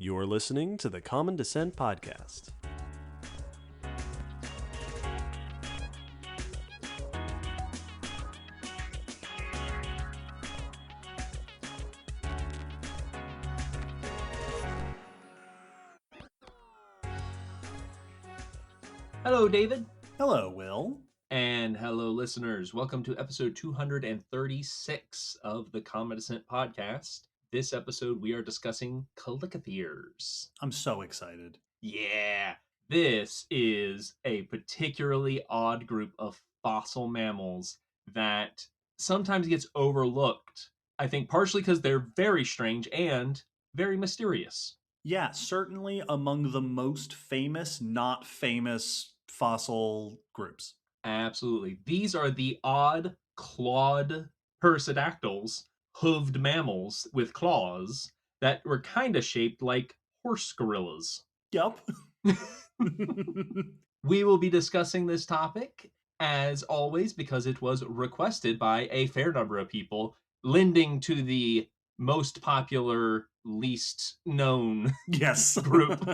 You're listening to the Common Descent Podcast. Hello, David. Hello, Will. And hello, listeners. Welcome to episode 236 of the Common Descent Podcast. This episode, we are discussing Chalicotheres. I'm so excited. Yeah, this is a particularly odd group of fossil mammals that sometimes gets overlooked. I think partially because they're very strange and very mysterious. Yeah, certainly among the most famous, not famous fossil groups. Absolutely. These are the odd clawed perissodactyls, hooved mammals with claws that were kind of shaped like horse gorillas. Yup. We will be discussing this topic, as always, because it was requested by a fair number of people, lending to the most popular, least known Yes. group.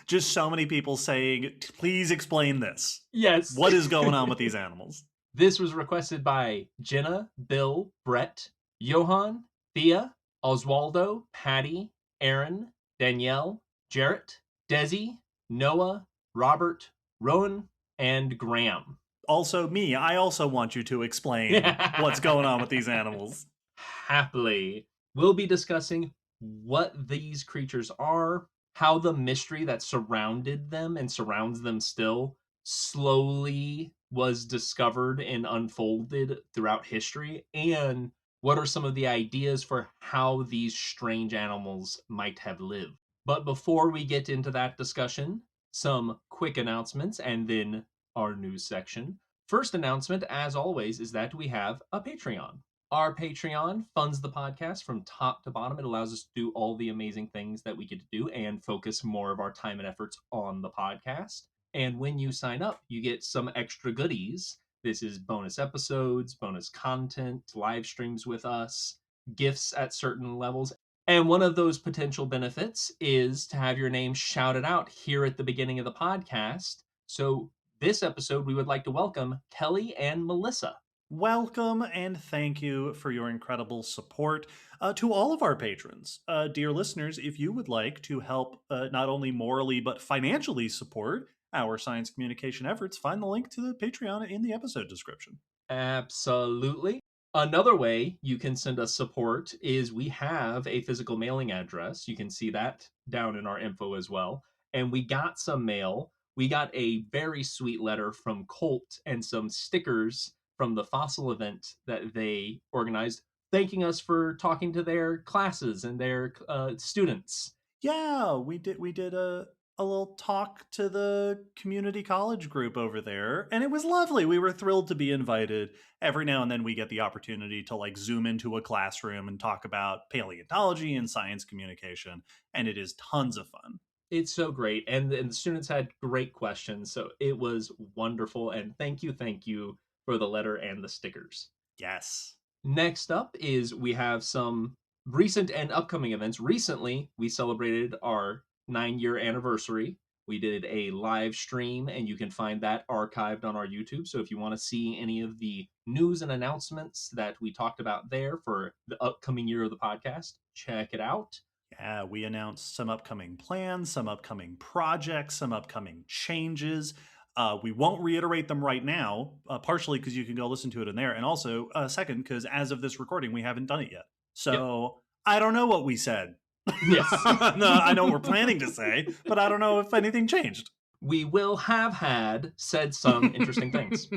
Just so many people saying, please explain this. Yes. What is going on with these animals? This was requested by Jenna, Bill, Brett, Johan, Thea, Oswaldo, Patty, Aaron, Danielle, Jarrett, Desi, Noah, Robert, Rowan, and Graham. Also, me. I also want you to explain what's going on with these animals. Happily. We'll be discussing what these creatures are, how the mystery that surrounded them and surrounds them still slowly was discovered and unfolded throughout history, and what are some of the ideas for how these strange animals might have lived. But before we get into that discussion, some quick announcements and then our news section. First announcement, as always, is that we have a Patreon. Our Patreon funds the podcast from top to bottom. It allows us to do all the amazing things that we get to do and focus more of our time and efforts on the podcast. And when you sign up, you get some extra goodies. This is bonus episodes, bonus content, live streams with us, gifts at certain levels. And one of those potential benefits is to have your name shouted out here at the beginning of the podcast. So this episode, we would like to welcome Kelly and Melissa. Welcome and thank you for your incredible support to all of our patrons. Dear listeners, if you would like to help not only morally but financially support our science communication efforts, find the link to the Patreon in the episode description. Absolutely. Another way you can send us support is we have a physical mailing address. You can see that down in our info as well. And we got some mail. We got a very sweet letter from Colt and some stickers from the fossil event that they organized, thanking us for talking to their classes and their students. Yeah, we did a little talk to the community college group over there, and it was lovely. We were thrilled to be invited. Every now and then we get the opportunity to like zoom into a classroom and talk about paleontology and science communication, and it is tons of fun. It's so great, and the students had great questions, so it was wonderful, and thank you for the letter and the stickers. Yes. Next up is we have some recent and upcoming events. Recently, we celebrated our 9-year anniversary. We did a live stream, and you can find that archived on our YouTube. So if you want to see any of the news and announcements that we talked about there for the upcoming year of the podcast, check it out. Yeah, we announced some upcoming plans, some upcoming projects, some upcoming changes. We won't reiterate them right now, partially because you can go listen to it in there, and also, second, because as of this recording, we haven't done it yet. So I don't know what we said. Yes. No, I know what we're planning to say, but I don't know if anything changed. We will have said some interesting things.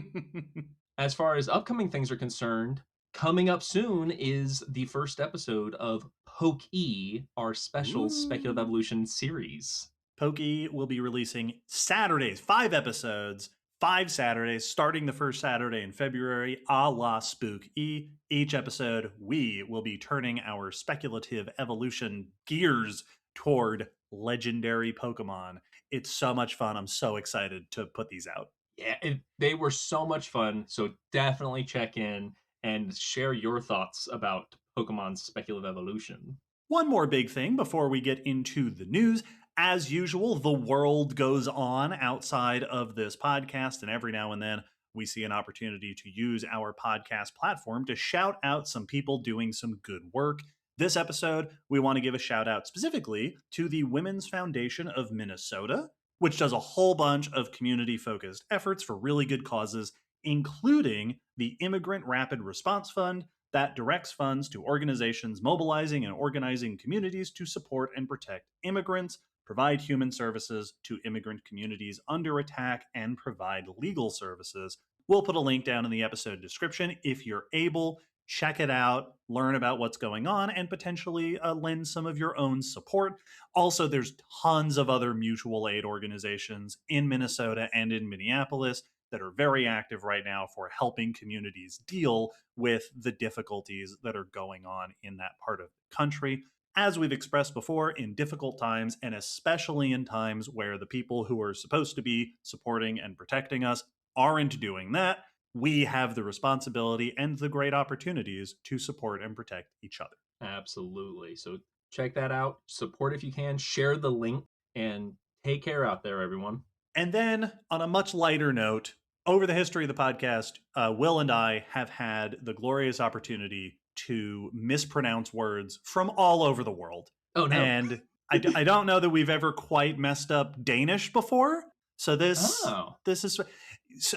As far as upcoming things are concerned, coming up soon is the first episode of Poke-E, our special Speculative Evolution series. Poke-E will be releasing Saturdays, 5 episodes, 5 Saturdays, starting the first Saturday in February, a la Spook-E. Each episode, we will be turning our speculative evolution gears toward legendary Pokemon. It's so much fun. I'm so excited to put these out. Yeah, they were so much fun, so definitely check in and share your thoughts about Pokemon's speculative evolution. One more big thing before we get into the news. As usual, the world goes on outside of this podcast, and every now and then we see an opportunity to use our podcast platform to shout out some people doing some good work. This episode, we want to give a shout out specifically to the Women's Foundation of Minnesota, which does a whole bunch of community-focused efforts for really good causes, including the Immigrant Rapid Response Fund that directs funds to organizations mobilizing and organizing communities to support and protect immigrants, provide human services to immigrant communities under attack, and provide legal services. We'll put a link down in the episode description. If you're able, check it out, learn about what's going on, and potentially lend some of your own support. Also, there's tons of other mutual aid organizations in Minnesota and in Minneapolis that are very active right now for helping communities deal with the difficulties that are going on in that part of the country. As we've expressed before, in difficult times, and especially in times where the people who are supposed to be supporting and protecting us aren't doing that, we have the responsibility and the great opportunities to support and protect each other. Absolutely. So check that out. Support if you can. Share the link and take care out there, everyone. And then, on a much lighter note, over the history of the podcast, Will and I have had the glorious opportunity to mispronounce words from all over the world. Oh, no. And I don't know that we've ever quite messed up Danish before. So this is...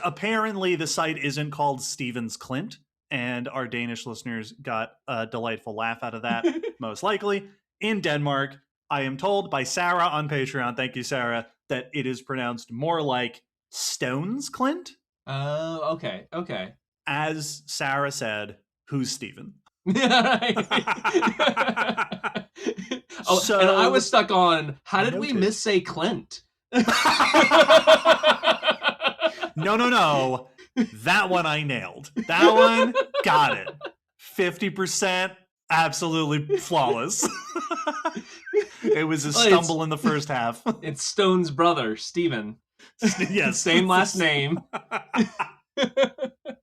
Apparently, the site isn't called Stevens Clint, and our Danish listeners got a delightful laugh out of that, most likely. In Denmark, I am told by Sarah on Patreon, thank you, Sarah, that it is pronounced more like Stones Clint. Okay. As Sarah said, who's Steven? So, and I was stuck on, how did we missay Clint? No. That one I nailed. That one, got it. 50%, absolutely flawless. It was a stumble in the first half. It's Stone's brother, Steven. Yes. Same last name.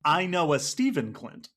I know a Stephen Clint.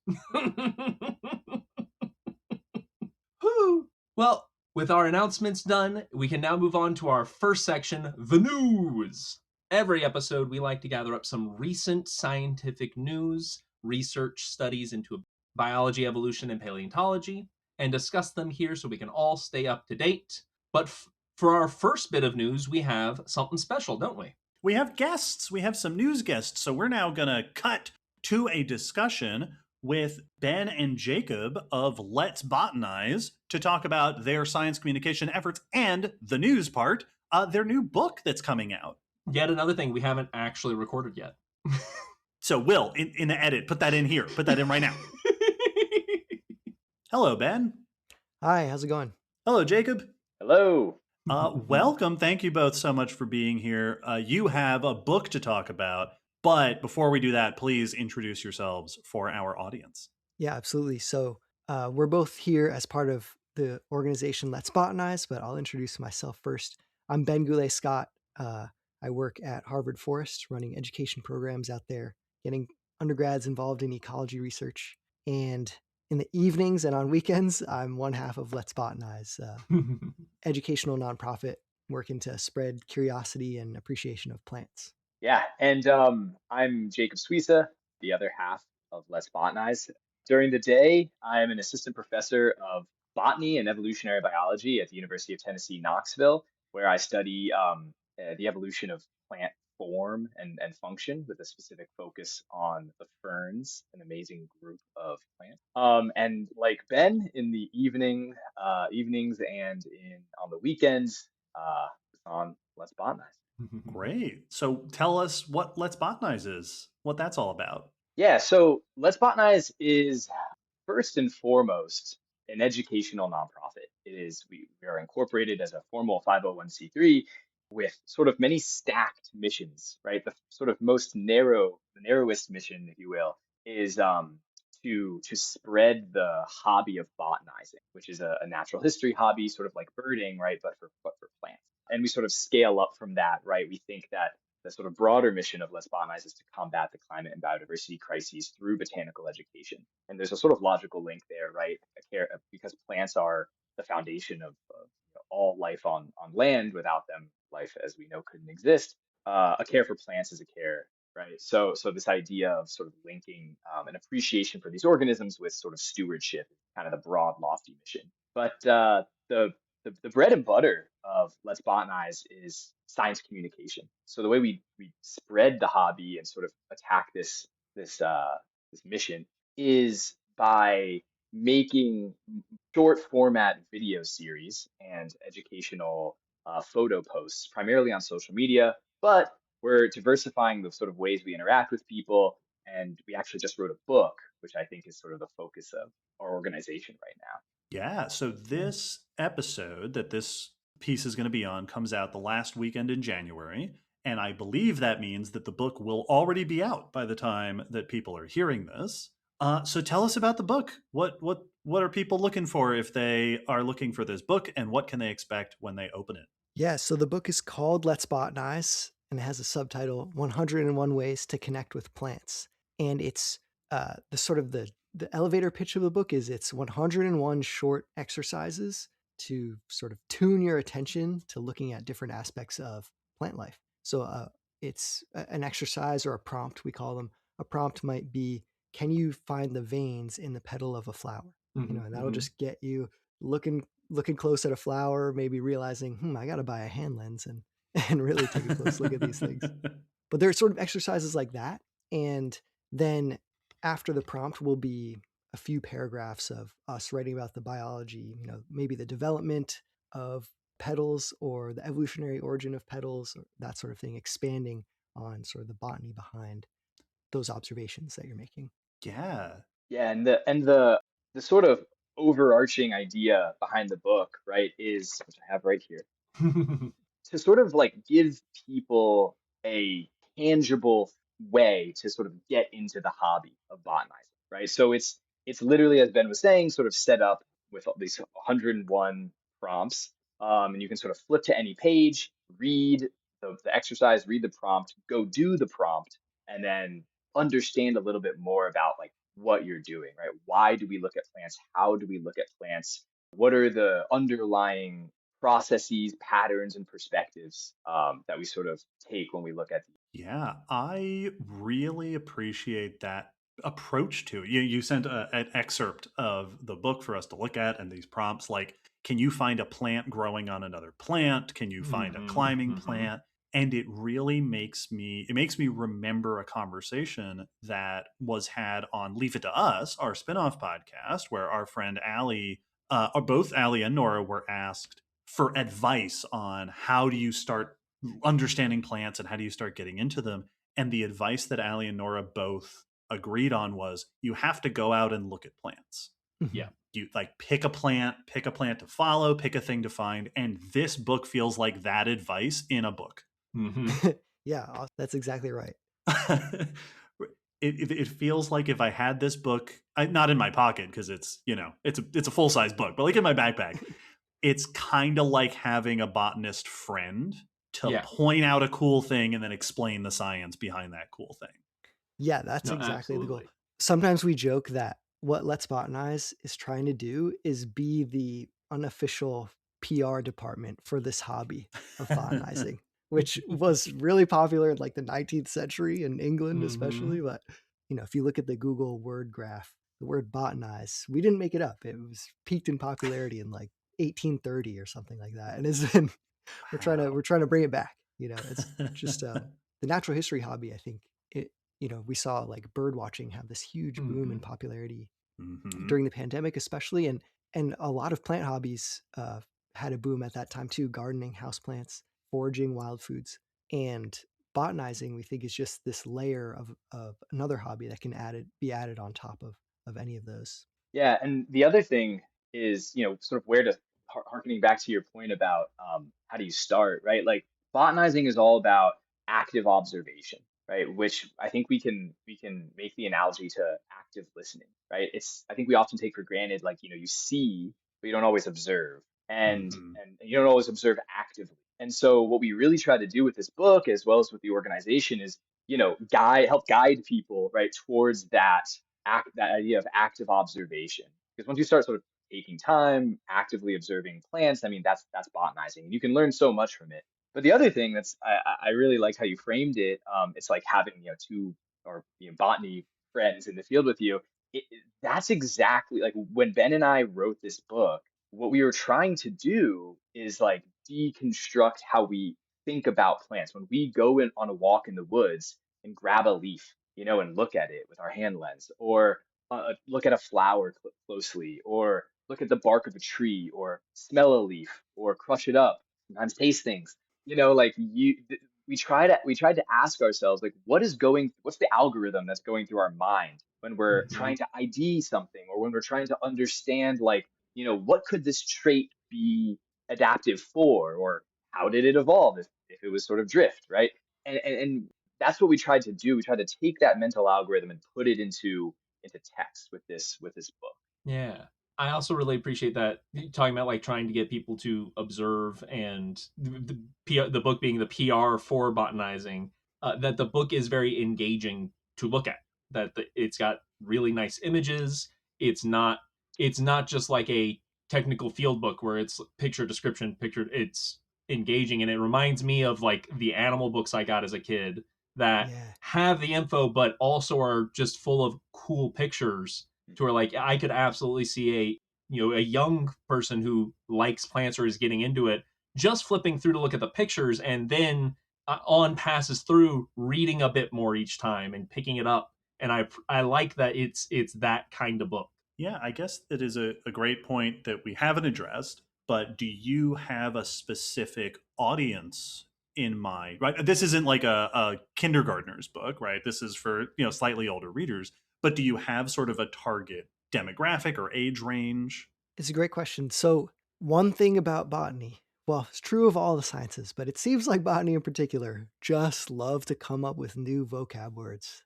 Well, with our announcements done, we can now move on to our first section, the news. Every episode, we like to gather up some recent scientific news, research studies into biology, evolution, and paleontology, and discuss them here so we can all stay up to date. But for our first bit of news, we have something special, don't we? We have guests. We have some news guests. So we're now going to cut to a discussion with Ben and Jacob of Let's Botanize to talk about their science communication efforts and the news part, their new book that's coming out. Yet another thing we haven't actually recorded yet. So Will, in the edit, put that in here. Put that in right now. Hello, Ben. Hi, how's it going? Hello, Jacob. Hello. Welcome. Thank you both so much for being here. You have a book to talk about, but before we do that, please introduce yourselves for our audience. Yeah, absolutely. So we're both here as part of the organization Let's Botanize, but I'll introduce myself first. I'm Ben Goulet-Scott. I work at Harvard Forest, running education programs out there, getting undergrads involved in ecology research. And in the evenings and on weekends, I'm one half of Let's Botanize, educational nonprofit working to spread curiosity and appreciation of plants. Yeah, and I'm Jacob Suissa, the other half of Let's Botanize. During the day, I am an assistant professor of botany and evolutionary biology at the University of Tennessee, Knoxville, where I study the evolution of plant form and function with a specific focus on the ferns, an amazing group of plants. And like Ben, in the evenings and on the weekends, on Let's Botanize. Great. So tell us what Let's Botanize is, what that's all about. Yeah, so Let's Botanize is first and foremost an educational nonprofit. We are incorporated as a formal 501c3 with sort of many stacked missions, right? The sort of the narrowest mission, if you will, is to spread the hobby of botanizing, which is a natural history hobby, sort of like birding, right? But for plants. And we sort of scale up from that, right? We think that the sort of broader mission of Let's Botanize is to combat the climate and biodiversity crises through botanical education. And there's a sort of logical link there, right? Because plants are the foundation of all life on land. Without them, life as we know couldn't exist. A care for plants is a care, right? So this idea of sort of linking an appreciation for these organisms with sort of stewardship, kind of the broad, lofty mission. But the bread and butter of Let's Botanize is science communication. So the way we spread the hobby and sort of attack this mission is by making short format video series and educational photo posts, primarily on social media, but we're diversifying the sort of ways we interact with people. And we actually just wrote a book, which I think is sort of the focus of our organization right now. Yeah. So this episode that this piece is going to be on comes out the last weekend in January. And I believe that means that the book will already be out by the time that people are hearing this. So tell us about the book. What are people looking for if they are looking for this book, and what can they expect when they open it? Yeah, so the book is called Let's Botanize, and it has a subtitle 101 Ways to Connect with Plants. And it's the elevator pitch of the book is it's 101 short exercises to sort of tune your attention to looking at different aspects of plant life. So it's an exercise or a prompt, we call them. A prompt might be, can you find the veins in the petal of a flower? And that'll just get you looking close at a flower, maybe realizing, I got to buy a hand lens and really take a close look at these things. But there are sort of exercises like that. And then after the prompt will be a few paragraphs of us writing about the biology, maybe the development of petals or the evolutionary origin of petals, or that sort of thing, expanding on sort of the botany behind those observations that you're making. Yeah. Yeah, and the sort of overarching idea behind the book, right, is, which I have right here, to sort of like give people a tangible way to sort of get into the hobby of botanizing, right? So it's literally, as Ben was saying, sort of set up with all these 101 prompts, and you can sort of flip to any page, read the exercise, read the prompt, go do the prompt, and then understand a little bit more about like what you're doing, right? Why do we look at plants? How do we look at plants? What are the underlying processes, patterns, and perspectives that we sort of take when we look at these? Yeah, I really appreciate that approach to it. You sent an excerpt of the book for us to look at, and these prompts like, can you find a plant growing on another plant? Can you find a climbing plant? And it really makes me remember a conversation that was had on Leave It to Us, our spinoff podcast, where our friend Allie, both Allie and Nora, were asked for advice on how do you start understanding plants and how do you start getting into them. And the advice that Allie and Nora both agreed on was you have to go out and look at plants. Yeah. You like pick a plant to follow, pick a thing to find. And this book feels like that advice in a book. Yeah, that's exactly right. It feels like if I had this book, not in my pocket because it's a full size book, but like in my backpack, it's kind of like having a botanist friend to point out a cool thing and then explain the science behind that cool thing. Yeah, that's exactly the goal. Sometimes we joke that what Let's Botanize is trying to do is be the unofficial PR department for this hobby of botanizing, which was really popular in like the 19th century in England, especially. But, if you look at the Google word graph, the word botanize, we didn't make it up. It was peaked in popularity in like 1830 or something like that. And it's been, we're trying to bring it back. It's just the natural history hobby. I think we saw like bird watching have this huge boom in popularity during the pandemic, especially, and a lot of plant hobbies had a boom at that time too. Gardening, houseplants, foraging wild foods, and botanizing, we think, is just this layer of another hobby that can be added on top of any of those. Yeah, and the other thing is, sort of where to harkening back to your point about how do you start, right? Like botanizing is all about active observation, right? Which I think we can make the analogy to active listening, right? I think we often take for granted, like, you see, but you don't always observe, and you don't always observe actively. And so what we really try to do with this book, as well as with the organization, is, help guide people right towards that idea of active observation. Because once you start sort of taking time, actively observing plants. I mean, that's botanizing. You can learn so much from it. But the other thing that's I really liked how you framed it. It's like having two or botany friends in the field with you. That's exactly like when Ben and I wrote this book. What we were trying to do is like deconstruct how we think about plants. When we go in on a walk in the woods and grab a leaf, and look at it with our hand lens, or look at a flower closely, or look at the bark of a tree, or smell a leaf, or crush it up, sometimes taste things. Like we tried to ask ourselves like what's the algorithm that's going through our mind when we're Hmm. trying to ID something, or when we're trying to understand like, what could this trait be adaptive for, or how did it evolve if it was sort of drift, right? And that's what we tried to do. We tried to take that mental algorithm and put it into text with this book. Yeah. I also really appreciate that talking about like trying to get people to observe, and the book being the PR for botanizing, that the book is very engaging to look at. It's got really nice images. It's not it's not just like a technical field book where it's picture description, picture. It's engaging, and it reminds me of like the animal books I got as a kid that Yeah. have the info but also are just full of cool pictures, to where like I could absolutely see a young person who likes plants or is getting into it just flipping through to look at the pictures, and then on passes through reading a bit more each time and picking it up. And I like that it's that kind of book. Yeah, I guess it is a great point that we haven't addressed. But do you have a specific audience in mind? Right, this isn't like a kindergartner's book, right? This is for slightly older readers. But do you have sort of a target demographic or age range? It's a great question. So, one thing about botany, well, it's true of all the sciences, but it seems like botany in particular just love to come up with new vocab words.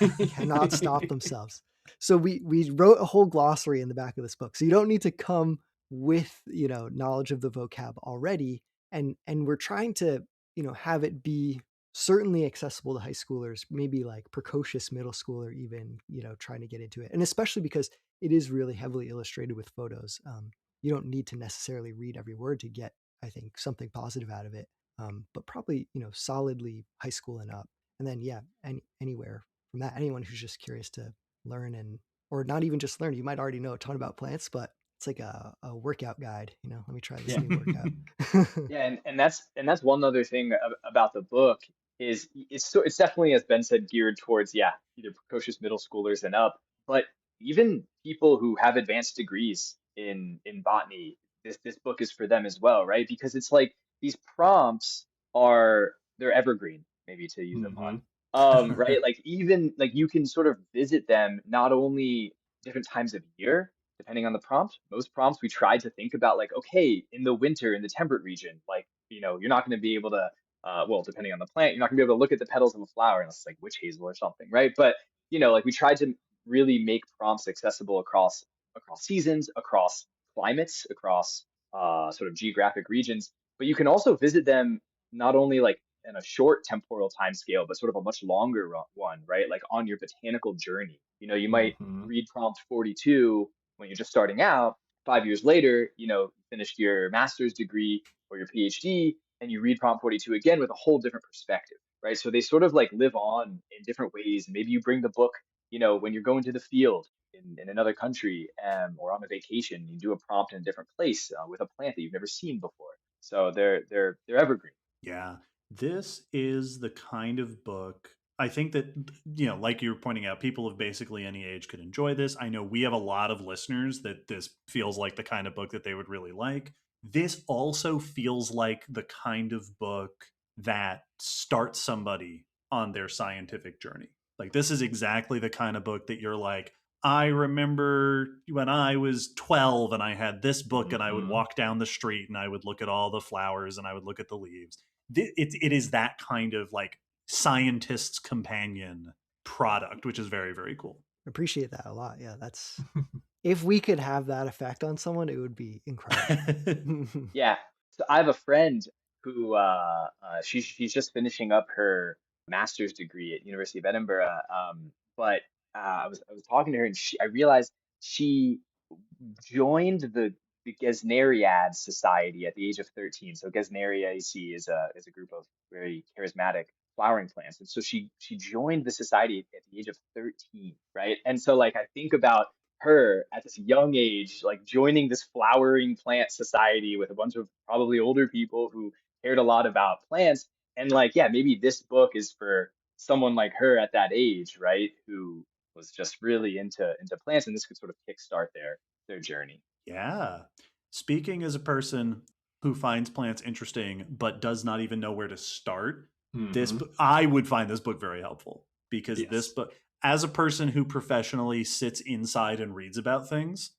Like, cannot stop themselves. So we wrote a whole glossary in the back of this book. So you don't need to come with, knowledge of the vocab already. And we're trying to, have it be certainly accessible to high schoolers, maybe like precocious middle schooler even, trying to get into it. And especially because it is really heavily illustrated with photos. You don't need to necessarily read every word to get, I think, something positive out of it. But probably, solidly high school and up. And then, yeah, anywhere from that, anyone who's just curious to learn, or not even just learn, you might already know a ton about plants, but it's like a workout guide. Let me try this Yeah. new workout. Yeah, and that's one other thing about the book is it's definitely, as Ben said, geared towards, either precocious middle schoolers and up, but even people who have advanced degrees in botany, this book is for them as well, right? Because it's like these prompts they're evergreen, maybe to use a Hmm. pun. Right? Like even like you can sort of visit them not only different times of year, depending on the prompt. Most prompts we tried to think about like, okay, in the winter in the temperate region, like, you're not going to be able to, well, depending on the plant, you're not going to be able to look at the petals of a flower unless it's like witch hazel or something, right? But, like we tried to really make prompts accessible across seasons, across climates, across sort of geographic regions. But you can also visit them not only like in a short temporal time scale, but sort of a much longer one, right? Like on your botanical journey. You might Hmm. read prompt 42 when you're just starting out. 5 years later, you finished your master's degree or your PhD, and you read prompt 42 again with a whole different perspective, right? So they sort of like live on in different ways. And maybe you bring the book, when you're going to the field in another country, or on a vacation, you do a prompt in a different place with a plant that you've never seen before. So they're evergreen. Yeah, this is the kind of book I think that, like you're pointing out, people of basically any age could enjoy this. I know we have a lot of listeners that this feels like the kind of book that they would really like. This also feels like the kind of book that starts somebody on their scientific journey. Like, this is exactly the kind of book that you're like, I remember when I was 12 and I had this book and I would Hmm. walk down the street and I would look at all the flowers and I would look at the leaves. It is that kind of like scientist's companion product, which is very, very cool. Appreciate that a lot. Yeah, that's if we could have that effect on someone, it would be incredible. Yeah. So I have a friend who she's just finishing up her master's degree at University of Edinburgh. But I was talking to her, and I realized she joined the Gesneriad Society at the age of 13. So Gesneriaceae is a group of very charismatic flowering plants. And so she joined the society at the age of 13, right? And so like I think about her at this young age, like joining this flowering plant society with a bunch of probably older people who cared a lot about plants. And like, yeah, maybe this book is for someone like her at that age, right? Who was just really into plants, and this could sort of kickstart their journey. Yeah. Speaking as a person who finds plants interesting but does not even know where to start, Mhm. I would find this book very helpful because this Yes. book, as a person who professionally sits inside and reads about things,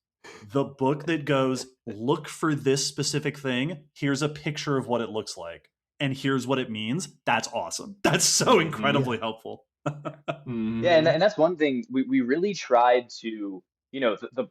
the book that goes, look for this specific thing, here's a picture of what it looks like, and here's what it means, that's awesome. That's so Mhm. incredibly helpful. Yeah, and Mhm. that's one thing we really tried to,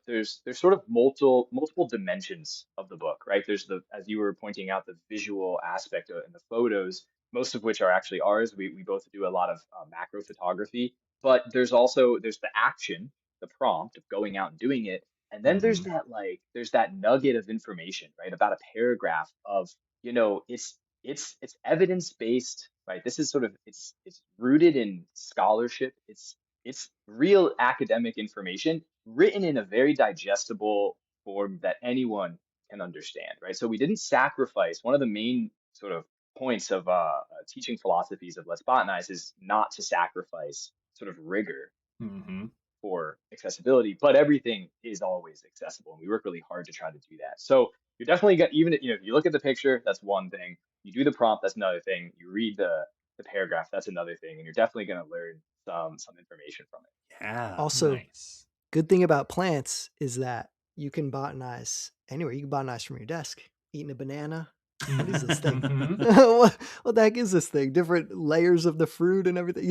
there's sort of multiple dimensions of the book, right? There's the, as you were pointing out, the visual aspect and the photos, most of which are actually ours. We both do a lot of macro photography, but there's the action, the prompt of going out and doing it, and then there's Mhm. that nugget of information, right? About a paragraph of, it's evidence based, right? This is sort of it's rooted in scholarship. It's real academic information written in a very digestible form that anyone can understand, right? So we didn't sacrifice one of the main sort of points of teaching philosophies of Let's Botanize is not to sacrifice sort of rigor Mhm. for accessibility, but everything is always accessible, and we work really hard to try to do that. So you're definitely got, even if you look at the picture, that's one thing. You do the prompt, that's another thing. You read the paragraph, that's another thing, and you're definitely going to learn some information from it. Yeah. Also, Nice. good thing about plants is that you can botanize anywhere. You can botanize from your desk, eating a banana. What is this thing? Mhm. What the heck is this thing? Different layers of the fruit and everything.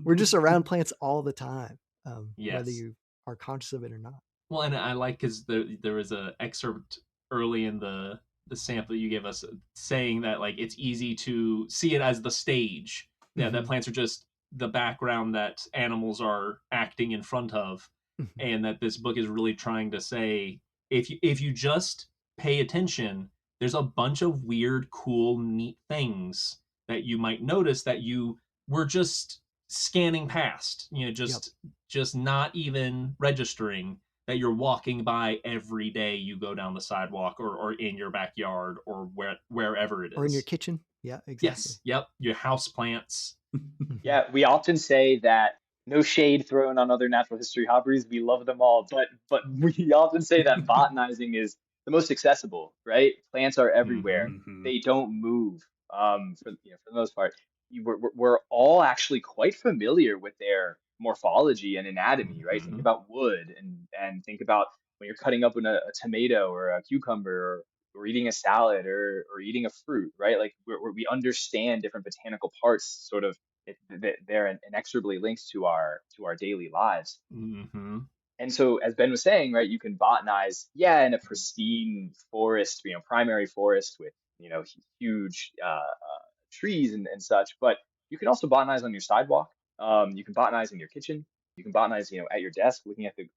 We're just around plants all the time, whether Yes. you are conscious of it or not. Well, and I like because there was a excerpt early in the sample you gave us saying that like it's easy to see it as the stage. Yeah, that Mhm. plants are just the background that animals are acting in front of, Mhm. and that this book is really trying to say if you just pay attention, there's a bunch of weird, cool, neat things that you might notice that you were just scanning past. Yep. Just not even registering that you're walking by every day you go down the sidewalk or in your backyard or wherever it Or in your is. kitchen. Yeah, exactly. Yes, yep, your house plants. Mhm. Yeah, we often say that no shade thrown on other natural history hobbies. We love them all, but we often say that botanizing is the most accessible, right? Plants are everywhere. Mhm. Mhm. They don't move. For the most part, we're all actually quite familiar with their morphology and anatomy, right? Think Mhm. about wood and think about when you're cutting up a tomato or a cucumber or eating a salad or eating a fruit, right? Like we understand different botanical parts sort of they're inexorably linked to our daily lives. Mhm. And so, as Ben was saying, right, you can botanize, yeah, in a pristine forest, primary forest with huge trees and such. But you can also botanize on your sidewalk. You can botanize in your kitchen. You can botanize, at your desk, looking at the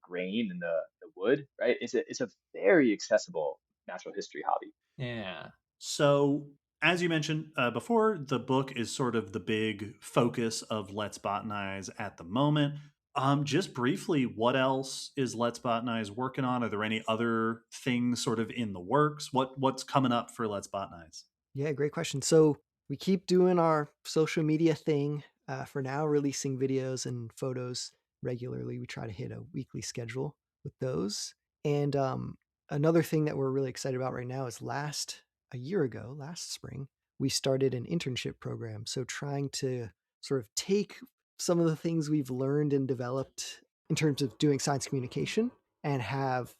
grain and the wood, right? It's a very accessible natural history hobby. Yeah. So, as you mentioned before, the book is sort of the big focus of Let's Botanize at the moment. Just briefly, what else is Let's Botanize working on? Are there any other things sort of in the works? What's coming up for Let's Botanize? Yeah, great question. So we keep doing our social media thing. For now, releasing videos and photos regularly. We try to hit a weekly schedule with those. And another thing that we're really excited about right now is a year ago, last spring, we started an internship program. So trying to sort of take some of the things we've learned and developed in terms of doing science communication and have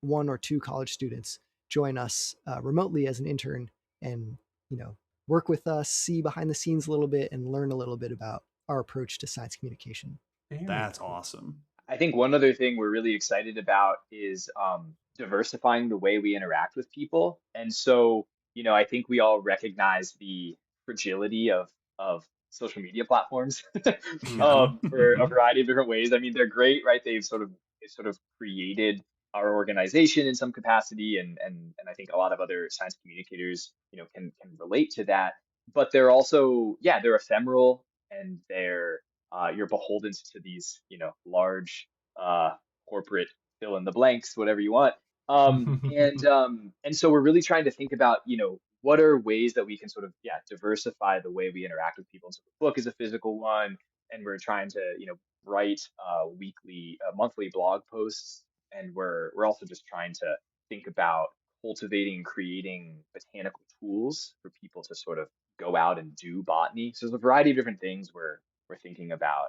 one or two college students join us remotely as an intern and work with us, see behind the scenes a little bit, and learn a little bit about our approach to science communication. Very That's cool. awesome. I think one other thing we're really excited about is diversifying the way we interact with people. And so, I think we all recognize the fragility of social media platforms Yeah. for a Mhm. variety of different ways. I mean, they're great, right? They've sort of it sort of created our organization in some capacity, and I think a lot of other science communicators, can relate to that. But they're also, yeah, they're ephemeral, and they're you're beholden to these, large corporate fill in the blanks, whatever you want. And so we're really trying to think about, what are ways that we can sort of, yeah, diversify the way we interact with people. And so the book is a physical one, and we're trying to, write monthly blog posts, and we're also just trying to think about cultivating and creating botanical tools for people to sort of go out and do botany. So there's a variety of different things we're thinking about,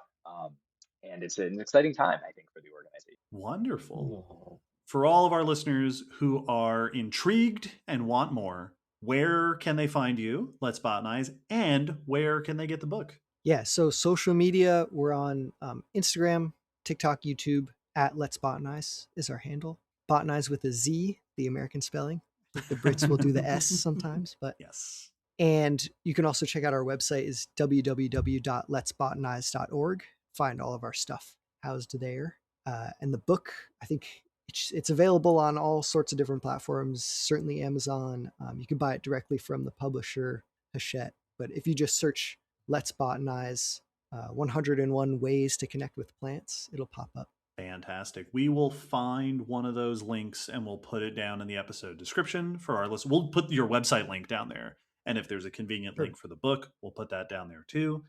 and it's an exciting time, I think, for the organization. Wonderful. For all of our listeners who are intrigued and want more, where can they find you, Let's Botanize, and where can they get the book? Yeah, so social media, we're on Instagram, TikTok, YouTube, at Let's Botanize is our handle. Botanize with a Z, the American spelling. I think the Brits will do the S sometimes, but yes. And you can also check out our website is www.letsbotanize.org. Find all of our stuff housed there. And the book, I think it's available on all sorts of different platforms, certainly Amazon. You can buy it directly from the publisher, Hachette. But if you just search Let's Botanize 101 Ways to Connect with Plants, it'll pop up. Fantastic. We will find one of those links and we'll put it down in the episode description for our list. We'll put your website link down there. And if there's a convenient link for the book, we'll put that down there too.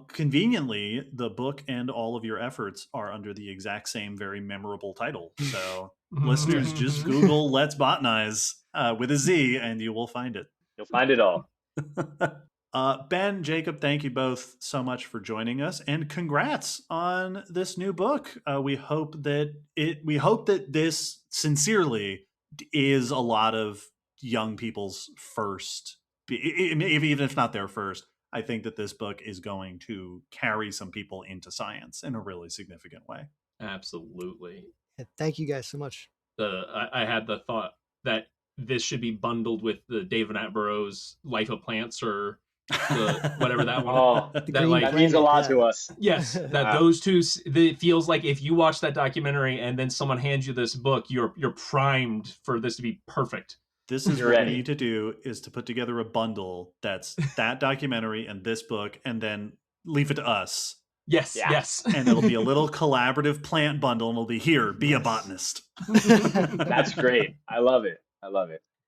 Conveniently, the book and all of your efforts are under the exact same very memorable title. So listeners, just Google Let's Botanize with a Z and you will find it. You'll find it all. Ben, Jacob, thank you both so much for joining us, and congrats on this new book. We hope that this sincerely is a lot of young people's first, even if not their first. I think that this book is going to carry some people into science in a really significant way. Absolutely. Thank you guys so much. I had the thought that this should be bundled with the David Attenborough's Life of Plants, or whatever that one. Oh, that means a lot to us. Yes, that those two. It feels like if you watch that documentary and then someone hands you this book, you're primed for this to be perfect. This is what we need to do, is to put together a bundle that's that documentary and this book, and then leave it to us. Yes, yes. And it'll be a little collaborative plant bundle, and it'll be here, be a botanist. That's great. I love it.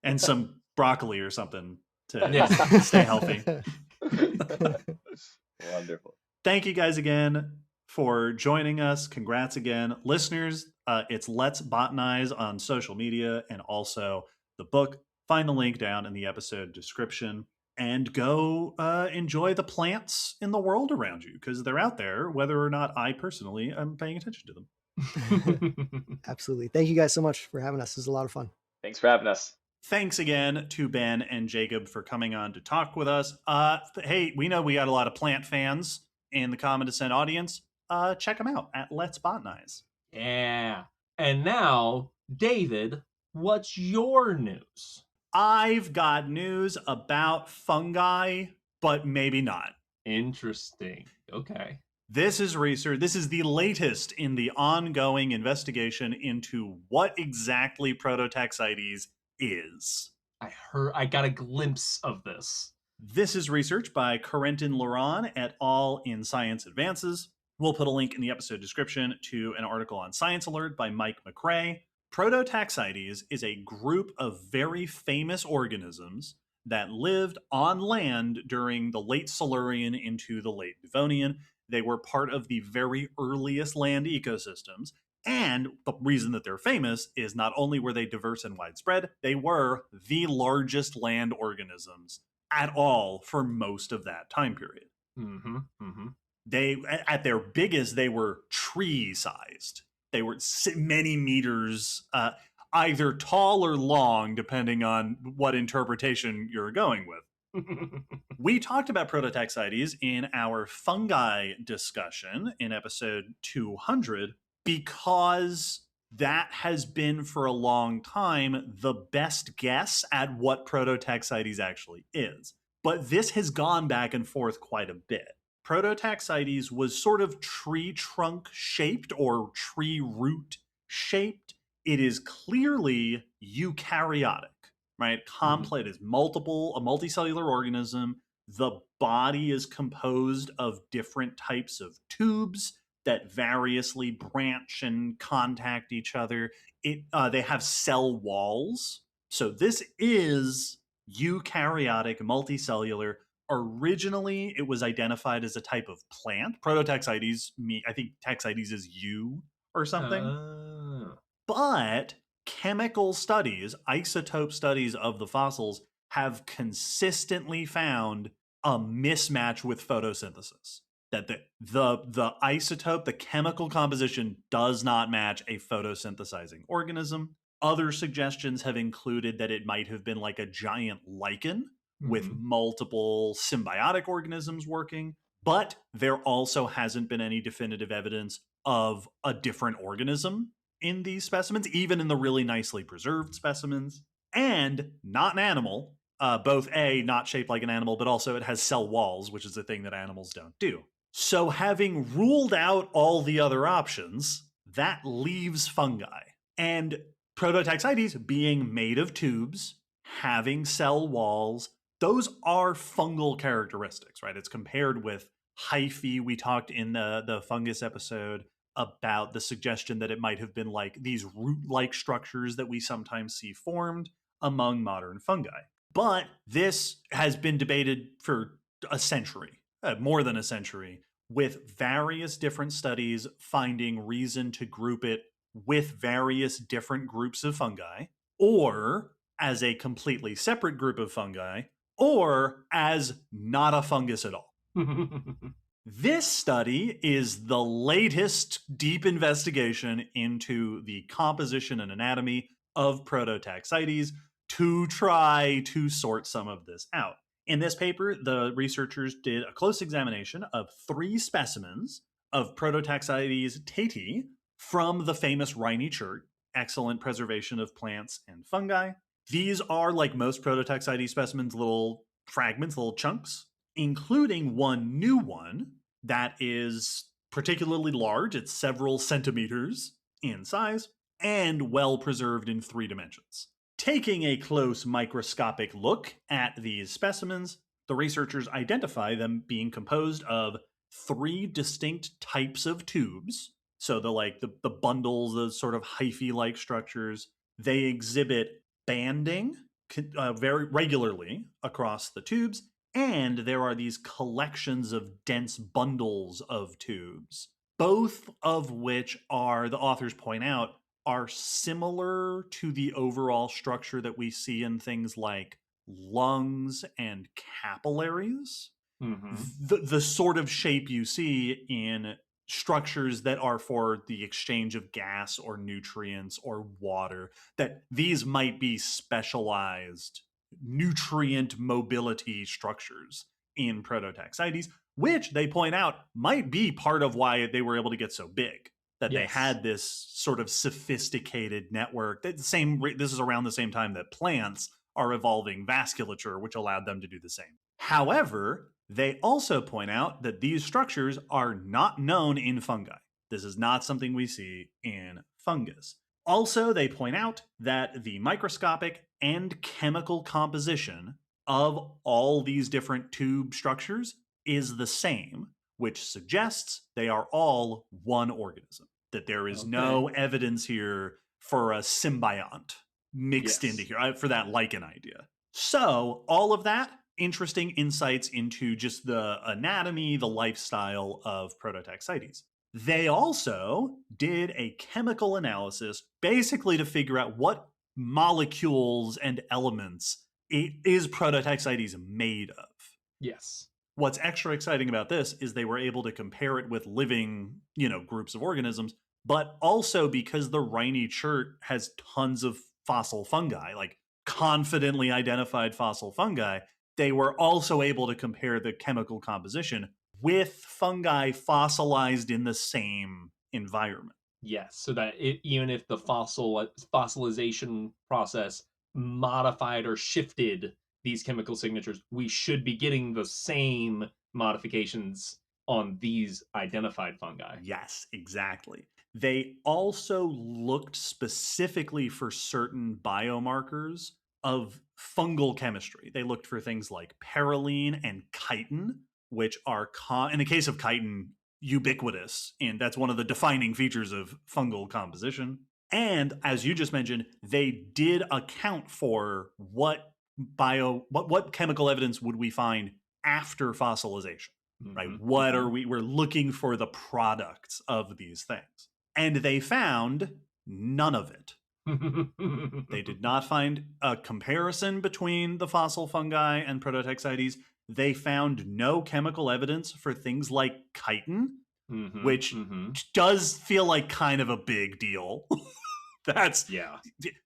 And some broccoli or something to stay healthy. Wonderful. Thank you guys again for joining us. Congrats again. Listeners, it's Let's Botanize on social media and also the book. Find the link down in the episode description and go enjoy the plants in the world around you, because they're out there, whether or not I personally am paying attention to them. Absolutely. Thank you guys so much for having us. This was a lot of fun. Thanks for having us. Thanks again to Ben and Jacob for coming on to talk with us. Hey, we know we got a lot of plant fans in the Common Descent audience. Check them out at Let's Botanize. Yeah. And now, David, what's your news? I've got news about fungi, but maybe not. Interesting. Okay. This is research. This is the latest in the ongoing investigation into what exactly Prototaxites is. I got a glimpse of this. This is research by Corentin Laurent et al. In Science Advances. We'll put a link in the episode description to an article on Science Alert by Mike McRae. Prototaxites is a group of very famous organisms that lived on land during the late Silurian into the late Devonian. They were part of the very earliest land ecosystems. And the reason that they're famous is not only were they diverse and widespread, they were the largest land organisms at all for most of that time period. They, at their biggest, they were tree-sized. They were many meters, either tall or long, depending on what interpretation you're going with. We talked about Prototaxites in our fungi discussion in episode 200, because that has been for a long time the best guess at what Prototaxites actually is. But this has gone back and forth quite a bit. Prototaxites was sort of tree trunk shaped or tree root shaped. It is clearly eukaryotic, right? Complex is a multicellular organism. The body is composed of different types of tubes that variously branch and contact each other. They have cell walls. So this is eukaryotic, multicellular. Originally, it was identified as a type of plant. Prototaxites, I think taxites is you or something. But chemical studies, isotope studies of the fossils, have consistently found a mismatch with photosynthesis. That the isotope, the chemical composition, does not match a photosynthesizing organism. Other suggestions have included that it might have been like a giant lichen with multiple symbiotic organisms working, but there also hasn't been any definitive evidence of a different organism in these specimens, even in the really nicely preserved specimens, and not an animal. Both not shaped like an animal, but also it has cell walls, which is a thing that animals don't do. So having ruled out all the other options, that leaves fungi. And Prototaxites being made of tubes, having cell walls, those are fungal characteristics, right? It's compared with hyphae. We talked in the fungus episode about the suggestion that it might have been like these root-like structures that we sometimes see formed among modern fungi. But this has been debated for a century, more than a century, with various different studies finding reason to group it with various different groups of fungi, or as a completely separate group of fungi, or as not a fungus at all. This study is the latest deep investigation into the composition and anatomy of Prototaxites to try to sort some of this out. In this paper, the researchers did a close examination of 3 specimens of Prototaxites tate from the famous Rhynie chert, excellent preservation of plants and fungi. These are, like most Prototaxites specimens, little fragments, little chunks, including one new one that is particularly large. It's several centimeters in size and well preserved in 3 dimensions. Taking a close microscopic look at these specimens, the researchers identify them being composed of 3 distinct types of tubes. So the bundles, the sort of hyphae-like structures, they exhibit banding very regularly across the tubes, and there are these collections of dense bundles of tubes, both of which are, the authors point out, are similar to the overall structure that we see in things like lungs and capillaries. The sort of shape you see in structures that are for the exchange of gas or nutrients or water, that these might be specialized nutrient mobility structures in Prototaxites, which they point out might be part of why they were able to get so big. That they had this sort of sophisticated network. This is around the same time that plants are evolving vasculature, which allowed them to do the same. However, they also point out that these structures are not known in fungi. This is not something we see in fungus. Also, they point out that the microscopic and chemical composition of all these different tube structures is the same, which suggests they are all one organism, that there is no evidence here for a symbiont mixed into here, for that lichen idea. So all of that, interesting insights into just the anatomy, the lifestyle of Prototaxites. They also did a chemical analysis basically to figure out what molecules and elements is Prototaxites made of. Yes. What's extra exciting about this is they were able to compare it with living, groups of organisms, but also because the Rhynie chert has tons of fossil fungi, like confidently identified fossil fungi, they were also able to compare the chemical composition with fungi fossilized in the same environment. Yes, so that even if the fossilization process modified or shifted these chemical signatures, we should be getting the same modifications on these identified fungi. Yes, exactly. They also looked specifically for certain biomarkers of fungal chemistry. They looked for things like perylene and chitin, which are, in the case of chitin, ubiquitous, and that's one of the defining features of fungal composition. And as you just mentioned, they did account for what chemical evidence would we find after fossilization, right? What are we're looking for the products of these things. And they found none of it. They did not find a comparison between the fossil fungi and Prototaxites. They found no chemical evidence for things like chitin, which does feel like kind of a big deal. That's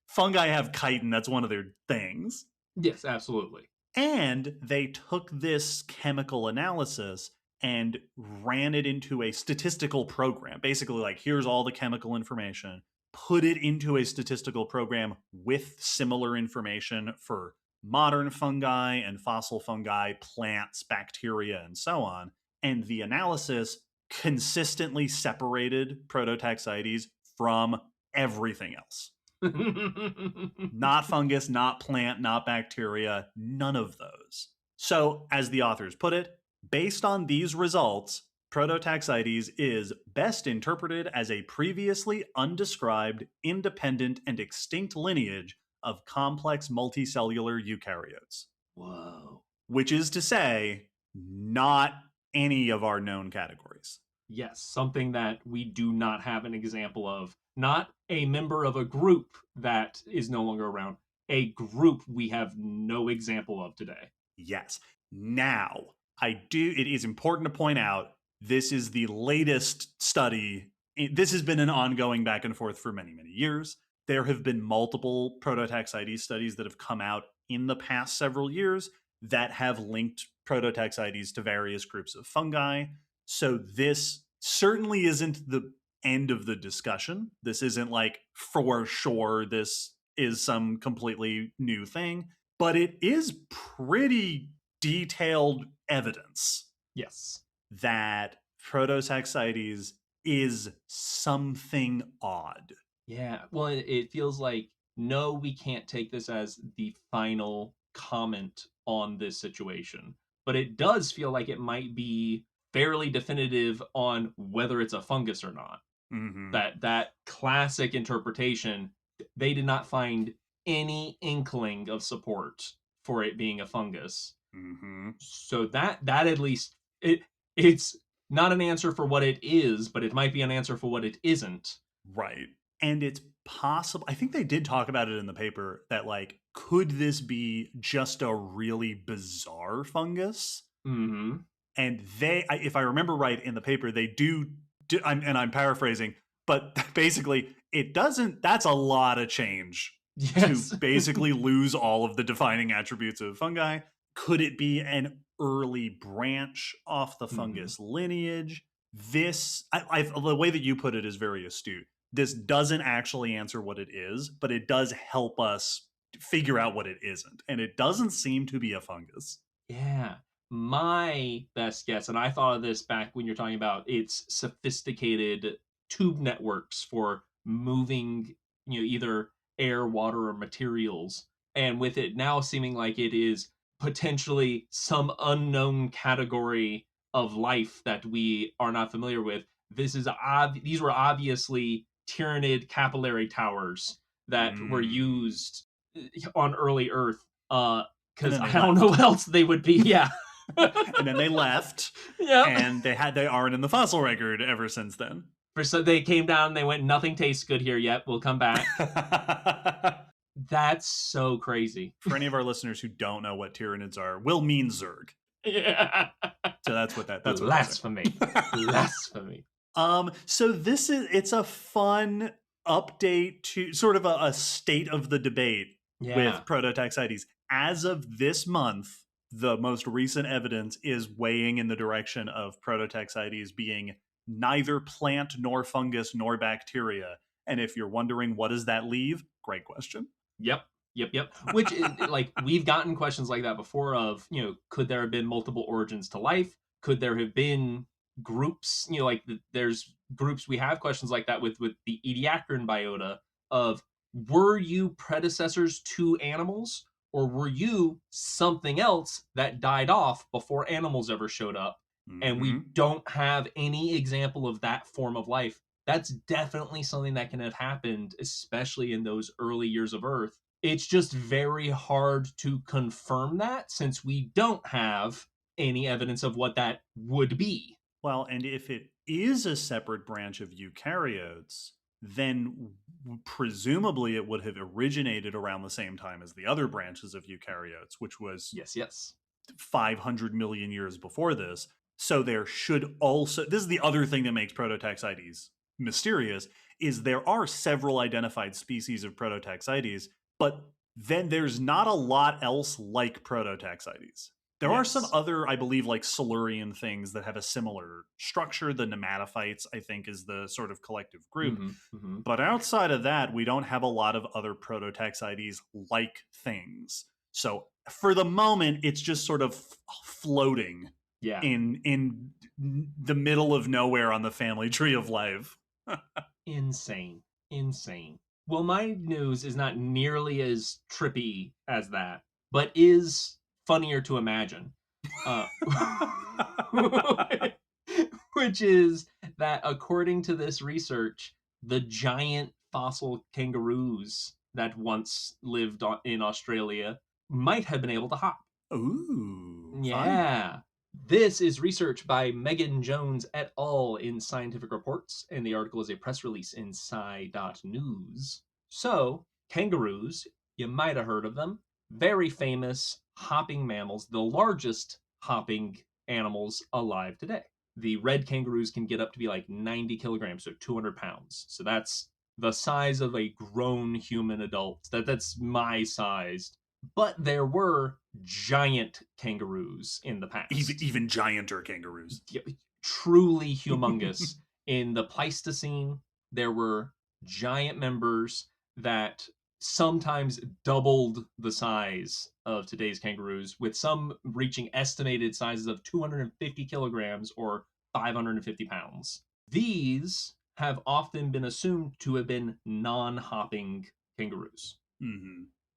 fungi have chitin. That's one of their things. Yes, absolutely. And they took this chemical analysis and ran it into a statistical program. Basically, like, here's all the chemical information, put it into a statistical program with similar information for modern fungi and fossil fungi, plants, bacteria, and so on. And the analysis consistently separated Prototaxites from everything else. Not fungus, not plant, not bacteria, none of those. So, as the authors put it, based on these results, Prototaxites is best interpreted as a previously undescribed, independent, and extinct lineage of complex multicellular eukaryotes. Whoa. Which is to say, not any of our known categories. Yes, something that we do not have an example of. Not a member of a group that is no longer around. A group we have no example of today. Yes. Now, it is important to point out, this is the latest study. This has been an ongoing back and forth for many, many years. There have been multiple Prototaxites studies that have come out in the past several years that have linked Prototaxites to various groups of fungi. So this certainly isn't the end of the discussion. This isn't like, for sure, this is some completely new thing, but it is pretty detailed evidence. Yes. That Prototaxites is something odd. Yeah, well, it feels like, no, we can't take this as the final comment on this situation, but it does feel like it might be fairly definitive on whether it's a fungus or not. That classic interpretation, they did not find any inkling of support for it being a fungus. So that at least, it's not an answer for what it is, but it might be an answer for what it isn't. Right. And it's possible, I think they did talk about it in the paper, that like, could this be just a really bizarre fungus? And if I remember right in the paper, they do and I'm paraphrasing, but basically that's a lot of change to basically lose all of the defining attributes of fungi. Could it be an early branch off the fungus lineage? This, the way that you put it is very astute. This doesn't actually answer what it is, but it does help us figure out what it isn't. And it doesn't seem to be a fungus. Yeah. My best guess, and I thought of this back when you're talking about its sophisticated tube networks for moving, either air, water, or materials. And with it now seeming like it is potentially some unknown category of life that we are not familiar with. These were obviously Tyrannid capillary towers that were used on early Earth, because I don't know what else they would be. Yeah. And then they left. Yeah. And they aren't in the fossil record ever since then. So they came down, they went, nothing tastes good here yet, we'll come back. That's so crazy. For any of our listeners who don't know what Tyrannids are, will mean Zerg. Yeah. So that's what Blasphemy. Blasphemy. So it's a fun update to sort of a state of the debate with Prototaxites. As of this month, the most recent evidence is weighing in the direction of Prototaxites being neither plant nor fungus nor bacteria. And if you're wondering what does that leave, great question. Yep. Which is, like, we've gotten questions like that before of, could there have been multiple origins to life? Could there have been, groups, like there's groups, we have questions like that with the Ediacaran biota of, were you predecessors to animals, or were you something else that died off before animals ever showed up? And we don't have any example of that form of life. That's definitely something that can have happened, especially in those early years of Earth. It's just very hard to confirm that, since we don't have any evidence of what that would be. Well, and if it is a separate branch of eukaryotes, then presumably it would have originated around the same time as the other branches of eukaryotes, which was Yes. 500 million years before this. So there should also, this is the other thing that makes Prototaxites mysterious, is there are several identified species of Prototaxites, but then there's not a lot else like Prototaxites. There are some other, I believe, like Silurian things that have a similar structure. The nematophytes, I think, is the sort of collective group. But outside of that, we don't have a lot of other Prototaxites-like things. So for the moment, it's just sort of floating in the middle of nowhere on the family tree of life. Insane. Well, my news is not nearly as trippy as that, but is funnier to imagine. Which is that, according to this research, the giant fossil kangaroos that once lived in Australia might have been able to hop. Ooh, yeah. fun. This is research by Megan Jones et al. In Scientific Reports, and the article is a press release in sci.news. So, kangaroos, you might have heard of them. Very famous hopping mammals, the largest hopping animals alive today. The red kangaroos can get up to be like 90 kilograms, so 200 pounds. So that's the size of a grown human adult. That's my size. But there were giant kangaroos in the past. Even gianter kangaroos. Truly humongous. In the Pleistocene, there were giant members that sometimes doubled the size of today's kangaroos, with some reaching estimated sizes of 250 kilograms or 550 pounds. These have often been assumed to have been non-hopping kangaroos.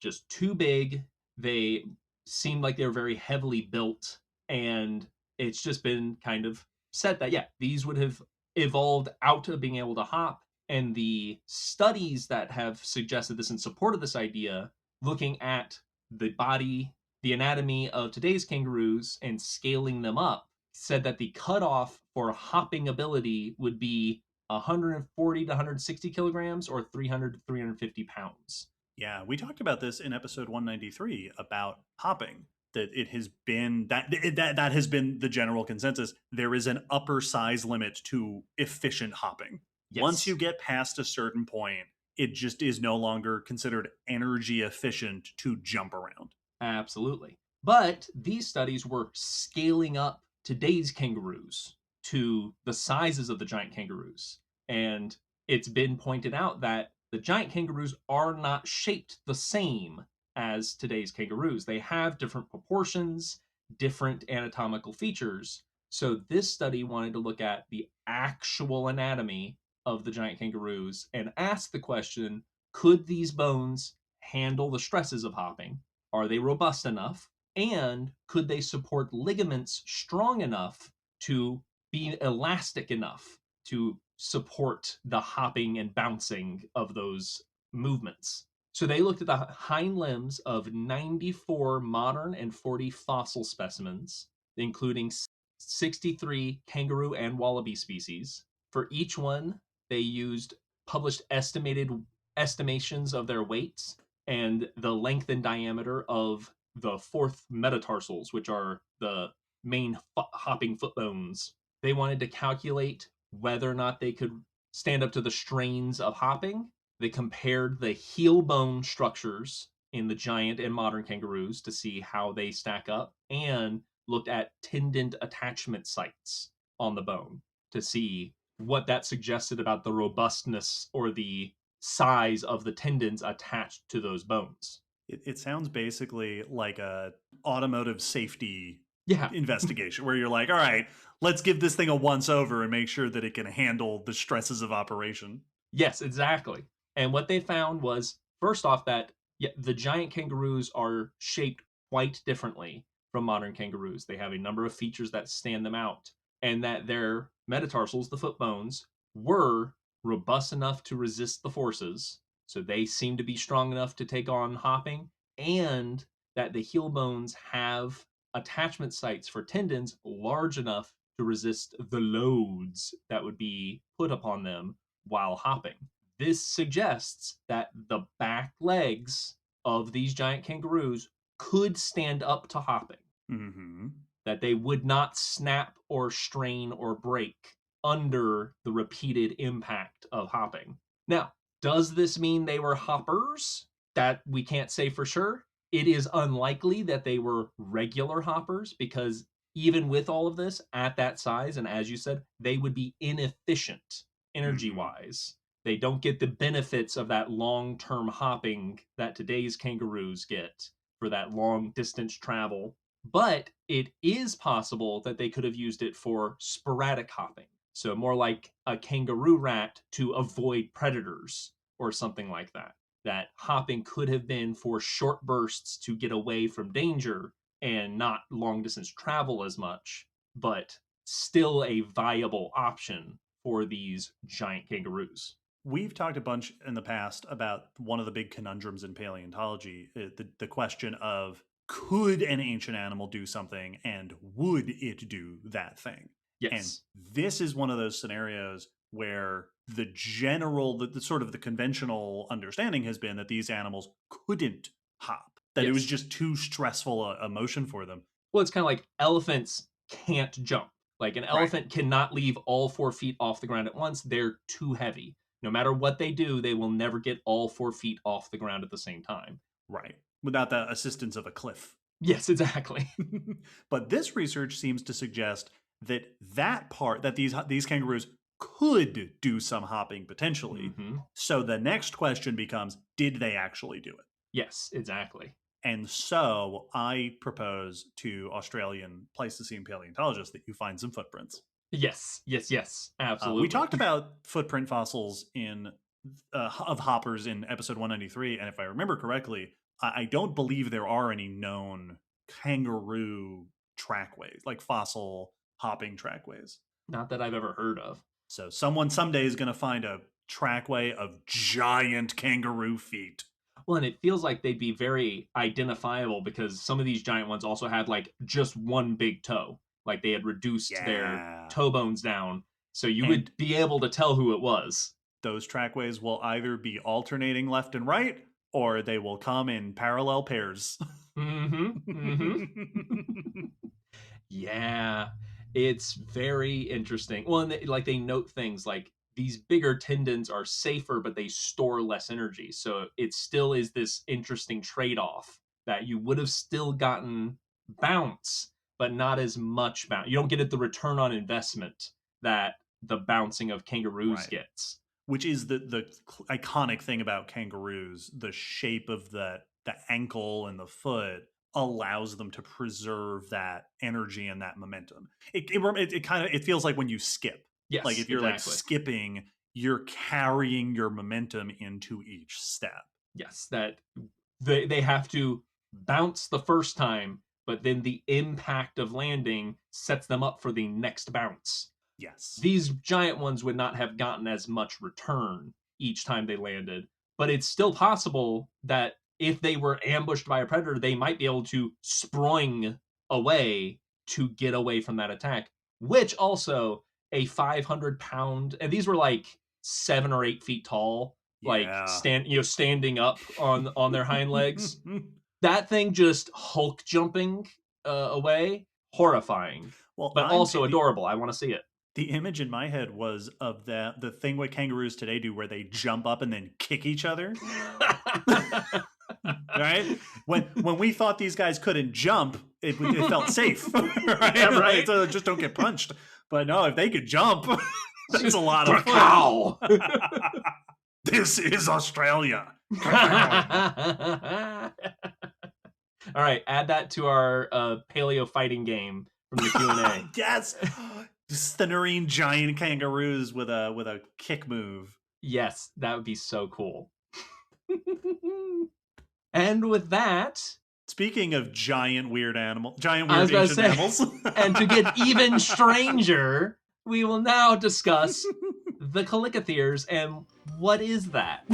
Just too big. They seemed like they were very heavily built, and it's just been kind of said that, these would have evolved out of being able to hop. And the studies that have suggested this in support of this idea, looking at the body, the anatomy of today's kangaroos and scaling them up, said that the cutoff for hopping ability would be 140 to 160 kilograms or 300 to 350 pounds. Yeah, we talked about this in episode 193 about hopping. That it has been that has been the general consensus. There is an upper size limit to efficient hopping. Once you get past a certain point, it just is no longer considered energy efficient to jump around. Absolutely. But these studies were scaling up today's kangaroos to the sizes of the giant kangaroos. And it's been pointed out that the giant kangaroos are not shaped the same as today's kangaroos. They have different proportions, different anatomical features. So this study wanted to look at the actual anatomy of the giant kangaroos and ask the question, could these bones handle the stresses of hopping? Are they robust enough? And could they support ligaments strong enough to be elastic enough to support the hopping and bouncing of those movements? So they looked at the hind limbs of 94 modern and 40 fossil specimens, including 63 kangaroo and wallaby species. For each one, they used published estimations of their weights and the length and diameter of the fourth metatarsals, which are the main hopping foot bones. They wanted to calculate whether or not they could stand up to the strains of hopping. They compared the heel bone structures in the giant and modern kangaroos to see how they stack up, and looked at tendon attachment sites on the bone to see what that suggested about the robustness or the size of the tendons attached to those bones. It sounds basically like a automotive safety Yeah. investigation where you're like, all right, let's give this thing a once over and make sure that it can handle the stresses of operation. Yes, exactly. And what they found was, first off, that the giant kangaroos are shaped quite differently from modern kangaroos. They have a number of features that stand them out, and that their metatarsals, the foot bones, were robust enough to resist the forces. So they seem to be strong enough to take on hopping, and that the heel bones have attachment sites for tendons large enough to resist the loads that would be put upon them while hopping. This suggests that the back legs of these giant kangaroos could stand up to hopping, Mm-hmm. that they would not snap or strain or break under the repeated impact of hopping. Now, does this mean they were hoppers? That we can't say for sure. It is unlikely that they were regular hoppers because even with all of this at that size, and as you said, they would be inefficient energy wise. They don't get the benefits of that long term hopping that today's kangaroos get for that long distance travel. But it is possible that they could have used it for sporadic hopping. So more like a kangaroo rat to avoid predators or something like that. That hopping could have been for short bursts to get away from danger and not long distance travel as much, but still a viable option for these giant kangaroos. We've talked a bunch in the past about one of the big conundrums in paleontology, the question of could an ancient animal do something and would it do that thing? Yes. And this is one of those scenarios where the general, the sort of the conventional understanding has been that these animals couldn't hop, that it was just too stressful a motion for them. Well, it's kind of like elephants can't jump. Like an elephant cannot leave all 4 feet off the ground at once. They're too heavy. No matter what they do, they will never get all 4 feet off the ground at the same time. Right. Without the assistance of a cliff. Yes, exactly. But this research seems to suggest that part, that these kangaroos could do some hopping potentially. Mm-hmm. So the next question becomes, did they actually do it? Yes, exactly. And so I propose to Australian Pleistocene paleontologists that you find some footprints. Yes, absolutely. We talked about footprint fossils of hoppers in episode 193, and if I remember correctly, I don't believe there are any known kangaroo trackways, like fossil hopping trackways. Not that I've ever heard of. So someone someday is going to find a trackway of giant kangaroo feet. Well, and it feels like they'd be very identifiable because some of these giant ones also had like just one big toe. Like they had reduced their toe bones down. So you would be able to tell who it was. Those trackways will either be alternating left and right, or they will come in parallel pairs. Yeah, it's very interesting. Well, and they note things like these bigger tendons are safer, but they store less energy. So it still is this interesting trade-off that you would have still gotten bounce, but not as much bounce. You don't get the return on investment that the bouncing of kangaroos gets. Which is the iconic thing about kangaroos. The shape of the ankle and the foot allows them to preserve that energy and that momentum. It feels like when you skip. Yes, like if you're like skipping, you're carrying your momentum into each step. Yes, that they have to bounce the first time, but then the impact of landing sets them up for the next bounce. Yes. These giant ones would not have gotten as much return each time they landed, but it's still possible that if they were ambushed by a predator, they might be able to spring away to get away from that attack, which also a 500-pound, and these were like 7 or 8 feet tall, like standing up on their hind legs. That thing just Hulk jumping away, horrifying, but also adorable. I want to see it. The image in my head was of the thing what kangaroos today do, where they jump up and then kick each other. Right? When we thought these guys couldn't jump, it felt safe. Right? Yeah, right. So just don't get punched. But no, if they could jump, that's a lot of fun. Cow. This is Australia. All right, add that to our paleo fighting game from the Q&A. Yes, Stenourine giant kangaroos with a kick move. Yes, that would be so cool. And with that, Speaking of giant weird I weird was about to ancient say, mammals, and to get even stranger, we will now discuss the Chalicotheres and what is that?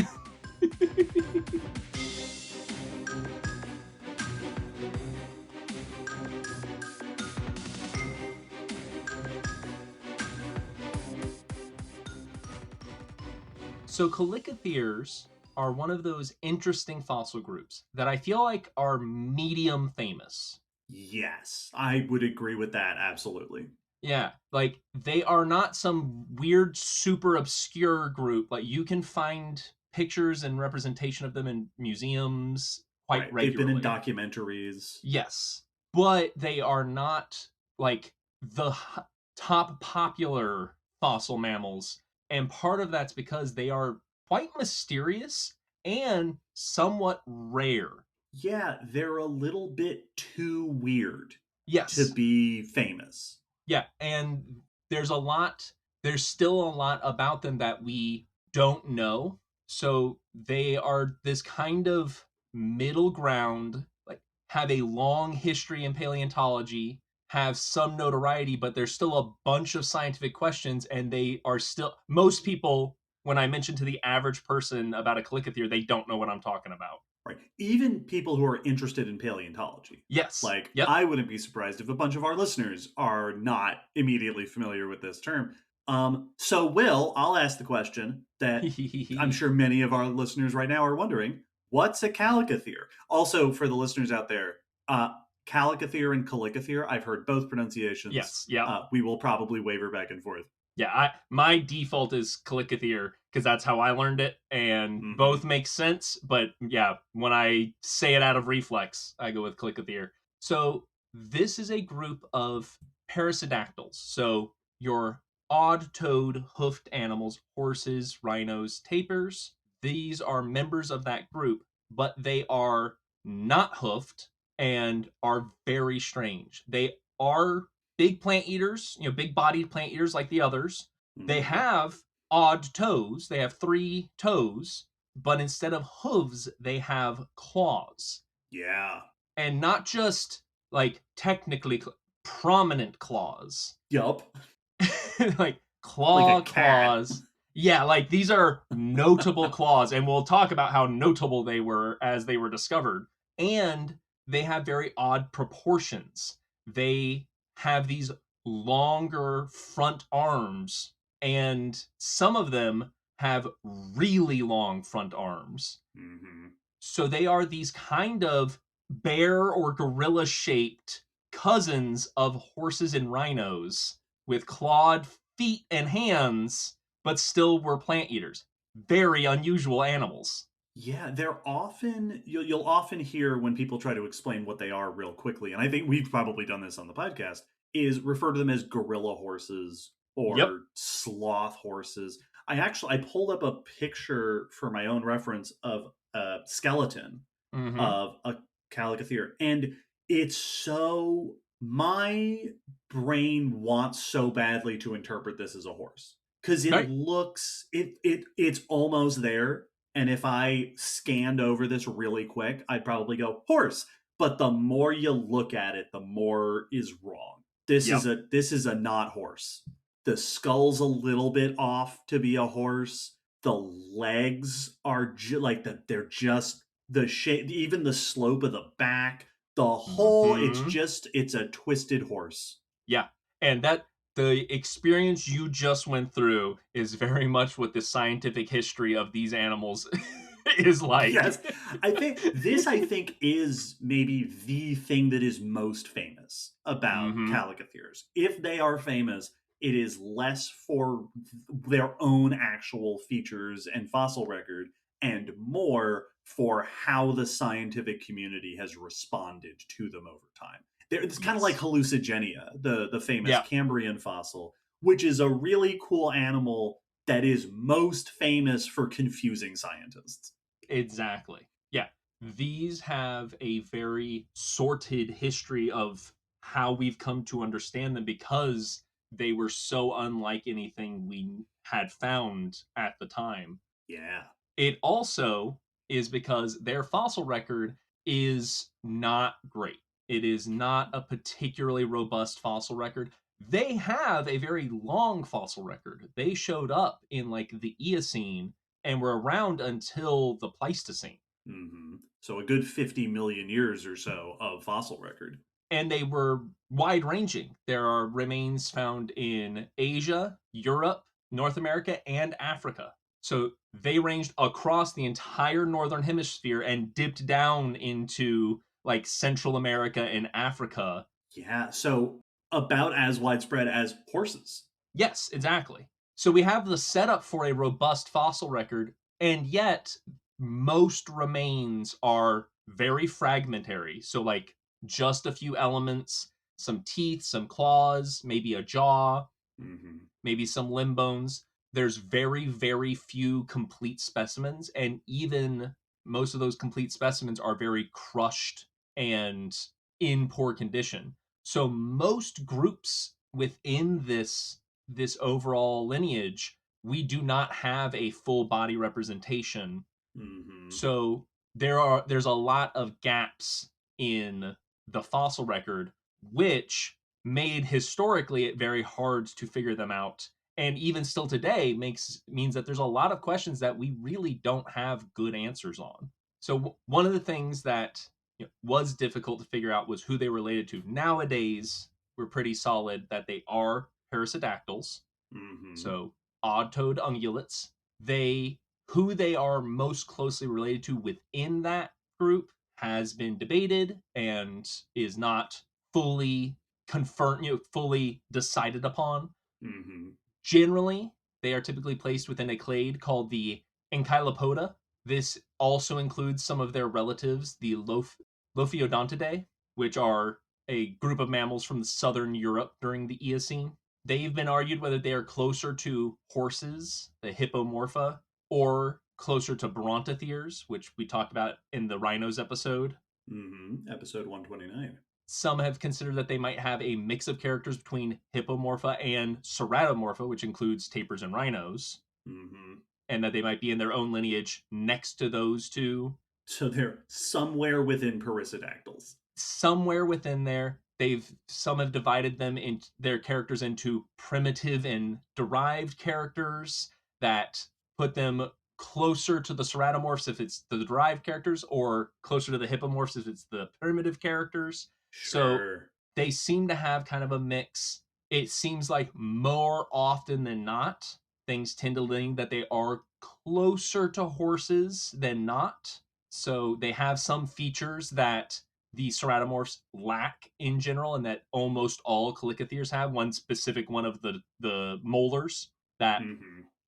So Chalicotheres are one of those interesting fossil groups that I feel like are medium famous. yes, I would agree with that absolutely. Yeah, like they are not some weird, super obscure group. Like you can find pictures and representation of them in museums quite Right, they've been in regularly. documentaries. Yes, but they are not like the top popular fossil mammals. And part of that's because they are quite mysterious and somewhat rare. Yeah, they're a little bit too weird to Yes. be famous. Yeah, and there's a lot, there's still a lot about them that we don't know. So they are this kind of middle ground, like have a long history in paleontology, have some notoriety, but there's still a bunch of scientific questions, and they are still, most people, when I mention to the average person about a Calicothere, they don't know what I'm talking about. Right. Even people who are interested in paleontology. Yes. Like, Yep. I wouldn't be surprised if a bunch of our listeners are not immediately familiar with this term. So, Will, I'll ask the question that I'm sure many of our listeners right now are wondering: what's a Chalicothere? Also, for the listeners out there, Chalicothere and Calicothere, I've heard both pronunciations. Yes. Yeah. We will probably waver back and forth. Yeah, my default is Calicothere because that's how I learned it, and both make sense. But yeah, when I say it out of reflex, I go with Calicothere. So this is a group of parasitactyls. So your odd-toed hoofed animals, horses, rhinos, tapirs. These are members of that group, but they are not hoofed and are very strange. They are big plant eaters, big bodied plant eaters like the others. They have odd toes. They have 3 toes, but instead of hooves, they have claws. Yeah. And not just like technically prominent claws. Yup. Like claw like a cat. claws. Yeah, like these are notable claws, and we'll talk about how notable they were as they were discovered. And they have very odd proportions. They have these longer front arms, and some of them have really long front arms. So they are these kind of bear or gorilla shaped cousins of horses and rhinos with clawed feet and hands, but still were plant eaters. Very unusual animals. Yeah, they're often you'll often hear when people try to explain what they are real quickly, and I think we've probably done this on the podcast, is refer to them as gorilla horses or sloth horses. I pulled up a picture for my own reference of a skeleton of a Chalicothere, and it's so my brain wants so badly to interpret this as a horse because it looks it's almost there. And if I scanned over this really quick, I'd probably go horse. But the more you look at it, the more is wrong. This is a not horse. The skull's a little bit off to be a horse. The legs are they're just the shape, even the slope of the back, the whole. It's a twisted horse. Yeah, and that the experience you just went through is very much what the scientific history of these animals is like. Yes, I think is maybe the thing that is most famous about Chalicotheres. If they are famous, it is less for their own actual features and fossil record and more for how the scientific community has responded to them over time. It's kind of like hallucigenia, the famous Cambrian fossil, which is a really cool animal that is most famous for confusing scientists. Exactly. Yeah. these have a very sorted history of how we've come to understand them because they were so unlike anything we had found at the time. Yeah. It also is because their fossil record is not great. It is not a particularly robust fossil record. They have a very long fossil record. They showed up in like the Eocene and were around until the Pleistocene. So a good 50 million years or so of fossil record. And they were wide ranging. There are remains found in Asia, Europe, North America, and Africa. So they ranged across the entire northern hemisphere and dipped down into like Central America and Africa. Yeah, so about as widespread as horses. Yes, exactly. So we have the setup for a robust fossil record, and yet most remains are very fragmentary. So, like, just a few elements, some teeth, some claws, maybe a jaw, maybe some limb bones. There's very, very few complete specimens, and even most of those complete specimens are very crushed and in poor condition. So most groups within this overall lineage, we do not have a full body representation. So there's a lot of gaps in the fossil record, which made historically it very hard to figure them out. And even still today means that there's a lot of questions that we really don't have good answers on. So one of the things that was difficult to figure out was who they related to. Nowadays, we're pretty solid that they are parasitactyls. So odd-toed ungulates. Who they are most closely related to within that group has been debated and is not fully confirmed, fully decided upon. Generally, they are typically placed within a clade called the Ankylopoda. This also includes some of their relatives, the Lophiodontidae, which are a group of mammals from southern Europe during the Eocene. They've been argued whether they are closer to horses, the Hippomorpha, or closer to Brontotheres, which we talked about in the rhinos episode. Episode 129. Some have considered that they might have a mix of characters between Hippomorpha and Ceratomorpha, which includes tapirs and rhinos, and that they might be in their own lineage next to those two. So they're somewhere within parasitactyls. Somewhere within there. Some have divided them in their characters into primitive and derived characters that put them closer to the ceratomorphs if it's the derived characters, or closer to the hippomorphs if it's the primitive characters. Sure. So they seem to have kind of a mix. It seems like more often than not, things tend to lean that they are closer to horses than not. So they have some features that the ceratomorphs lack in general, and that almost all Chalicotheres have. One specific one of the molars that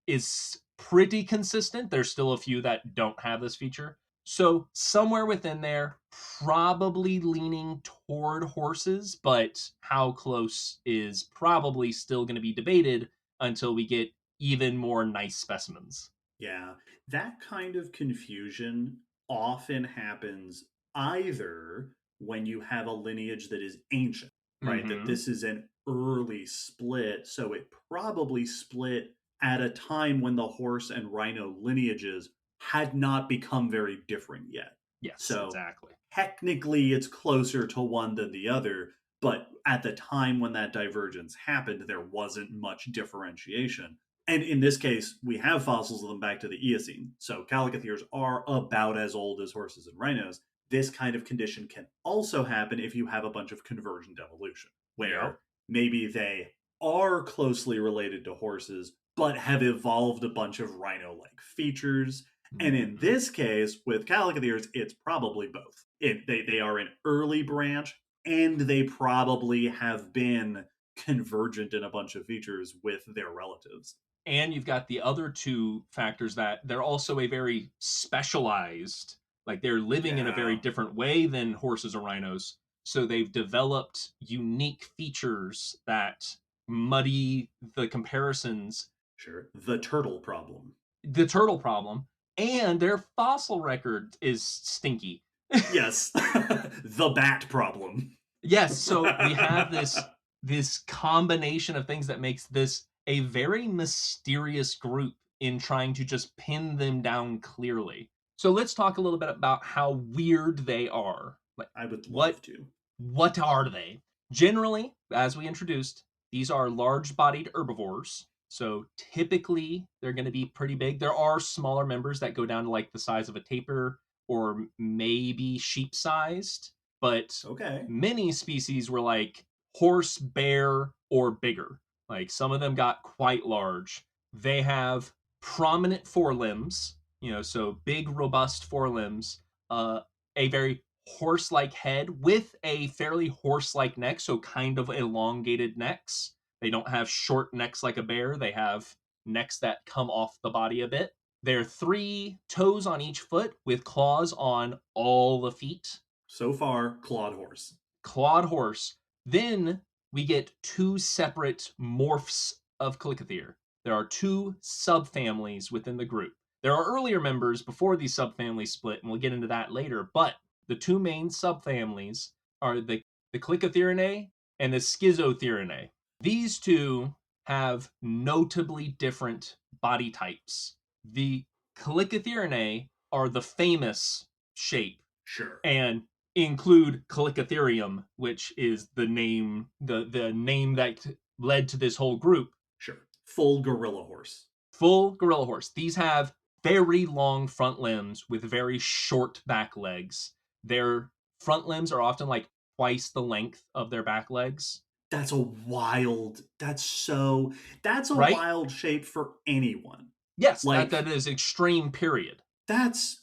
is pretty consistent. There's still a few that don't have this feature. So somewhere within there, probably leaning toward horses, but how close is probably still going to be debated until we get even more nice specimens. Yeah, that kind of confusion often happens either when you have a lineage that is ancient, right? That this is an early split, so it probably split at a time when the horse and rhino lineages had not become very different yet. Yes, so exactly. Technically, it's closer to one than the other, but at the time when that divergence happened, there wasn't much differentiation. And in this case, we have fossils of them back to the Eocene. So Chalicotheres are about as old as horses and rhinos. This kind of condition can also happen if you have a bunch of convergent evolution, where maybe they are closely related to horses, but have evolved a bunch of rhino-like features. And in this case, with Chalicotheres, it's probably both. They are an early branch, and they probably have been convergent in a bunch of features with their relatives. And you've got the other two factors that they're also a very specialized, like they're living in a very different way than horses or rhinos. So they've developed unique features that muddy the comparisons. Sure. The turtle problem. and their fossil record is stinky. Yes. The bat problem. Yes, so we have this combination of things that makes this a very mysterious group in trying to just pin them down clearly. So let's talk a little bit about how weird they are. Like, I would what love to. what are they? Generally, as we introduced, these are large-bodied herbivores. So typically, they're going to be pretty big. There are smaller members that go down to like the size of a tapir or maybe sheep-sized, but Okay. many species were like horse, bear, or bigger. Like some of them got quite large. They have prominent forelimbs, so big, robust forelimbs, a very horse-like head with a fairly horse-like neck, so kind of elongated necks. They don't have short necks like a bear. They have necks that come off the body a bit. There are 3 toes on each foot with claws on all the feet. So far, clawed horse. Clawed horse. Then we get 2 separate morphs of Chalicotheres. There are 2 subfamilies within the group. There are earlier members before these subfamilies split, and we'll get into that later, but the 2 main subfamilies are the Chalicotheres and the Schizotheres. These 2 have notably different body types. The Chalicotheres are the famous shape Sure. and include Chalicotherium, which is the name that led to this whole group. Sure. Full gorilla horse. Full gorilla horse. These have very long front limbs with very short back legs. Their front limbs are often like twice the length of their back legs. That's a wild Right? wild shape for anyone. Yes, Like- that is extreme, period. That's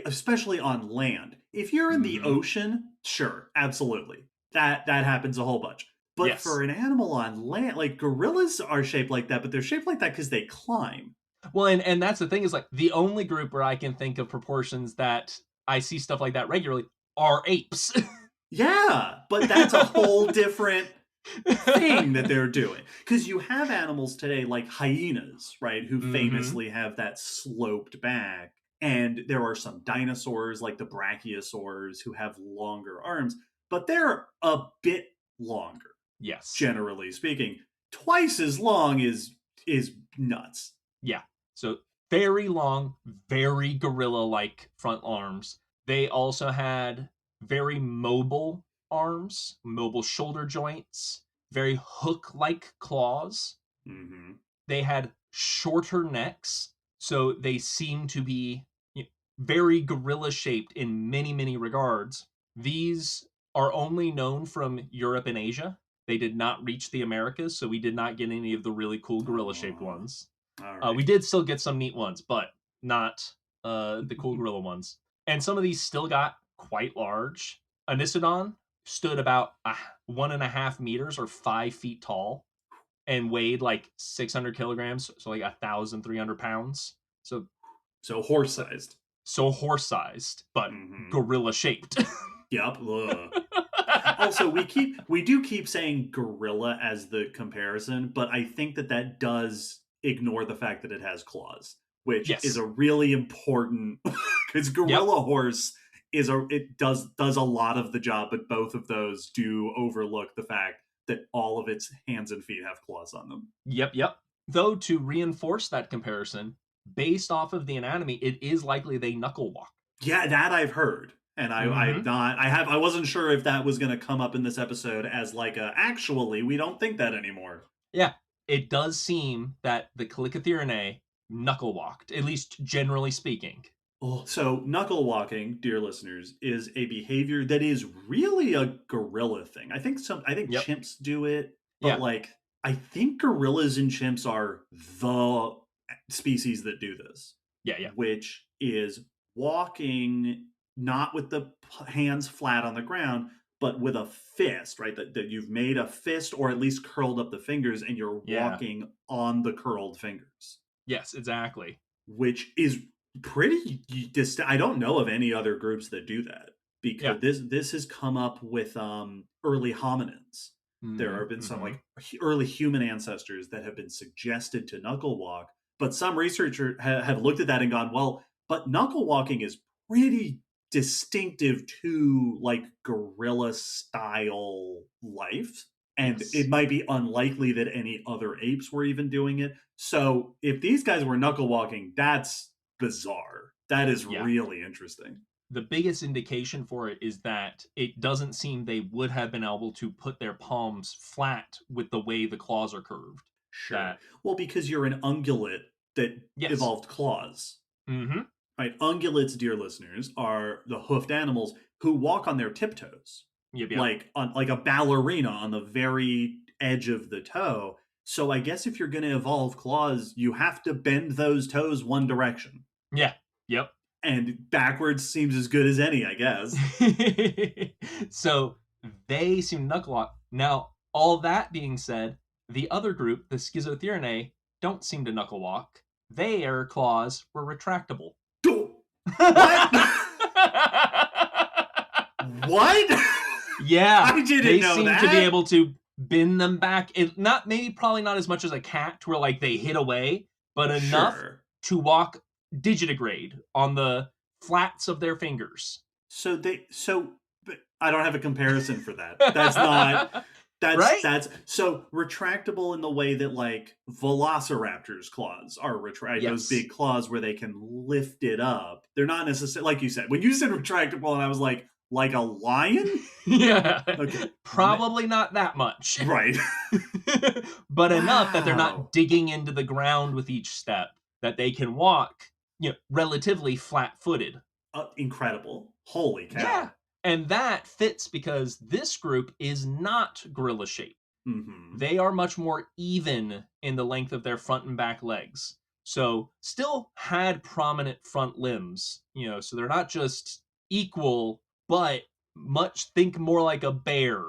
especially on land. If you're in the Mhm. ocean, sure, absolutely. That happens a whole bunch. But Yes. for an animal on land, like gorillas are shaped like that, but they're shaped like that because they climb. Well, and that's the thing is like the only group where I can think of proportions that I see stuff like that regularly are apes. Yeah, but that's a whole different thing that they're doing. Because you have animals today like hyenas, right, who Mhm. famously have that sloped back. And there are some dinosaurs like the brachiosaurs who have longer arms, but they're a bit longer, Yes. generally speaking. Twice as long is nuts. Yeah. So very long, very gorilla-like front arms. They also had very mobile arms, mobile shoulder joints, very hook-like claws. Mm-hmm. They had shorter necks, so they seem to be very gorilla-shaped in many, many regards. These are only known from Europe and Asia. They did not reach the Americas, so we did not get any of the really cool gorilla-shaped ones. All right. We did still get some neat ones, but not the cool gorilla ones. And some of these still got quite large. Anisodon stood about 1.5 meters or 5 feet tall and weighed like 600 kilograms, so like 1,300 pounds. So horse-sized. So horse-sized, but Mhm. gorilla-shaped. Yep. Also, we do keep saying gorilla as the comparison, but I think that does ignore the fact that it has claws, which Yes. is a really important because gorilla horse it does a lot of the job, but both of those do overlook the fact that all of its hands and feet have claws on them. Yep. Though to reinforce that comparison, based off of the anatomy, it is likely they knuckle walk. Yeah, that I've heard. And I wasn't sure if that was going to come up in this episode as like actually, we don't think that anymore. Yeah, it does seem that the Chalicotheres knuckle walked, at least generally speaking. Oh, so knuckle walking, dear listeners, is a behavior that is really a gorilla thing. I think Yep. chimps do it, but Yeah. like I think gorillas and chimps are the species that do this. Yeah. Which is walking not with the hands flat on the ground, but with a fist, right? That you've made a fist or at least curled up the fingers and you're walking on the curled fingers. Yes, exactly. Which is pretty I don't know of any other groups that do that because this has come up with early hominins. There have been some like early human ancestors that have been suggested to knuckle walk, but some researchers have looked at that and gone, well, But knuckle walking is pretty distinctive to like gorilla style life. And Yes. it might be unlikely that any other apes were even doing it. So if these guys were knuckle walking, that's bizarre. That is Yeah. really interesting. The biggest indication for it is that it doesn't seem they would have been able to put their palms flat with the way the claws are curved. Sure. Well, because you're an ungulate that evolved claws. Mm-hmm. Right? Ungulates, dear listeners, are the hoofed animals who walk on their tiptoes. Yep. Like a ballerina on the very edge of the toe. So I guess if you're going to evolve claws, you have to bend those toes one direction. Yeah. Yep. And backwards seems as good as any, I guess. So they seem to knuckle walk. Now, all that being said, the other group, the Chalicotheres, don't seem to knuckle walk. Their claws were retractable. What? What? Yeah, I didn't they know seem that. to be able to bend them back. Probably not as much as a cat, where like they hit away, but enough to walk digitigrade on the flats of their fingers. So I don't have a comparison for that. That's not. That's so retractable in the way that like velociraptors' claws are retractable. Those big claws where they can lift it up. They're not necessarily like you said. When you said retractable, and I was like a lion. Yeah. Okay. Probably not that much. Right. But enough that they're not digging into the ground with each step. That they can walk, relatively flat-footed. Incredible. Holy cow. Yeah. And that fits because this group is not gorilla-shaped. Mm-hmm. They are much more even in the length of their front and back legs. So still had prominent front limbs, so they're not just equal, but think more like a bear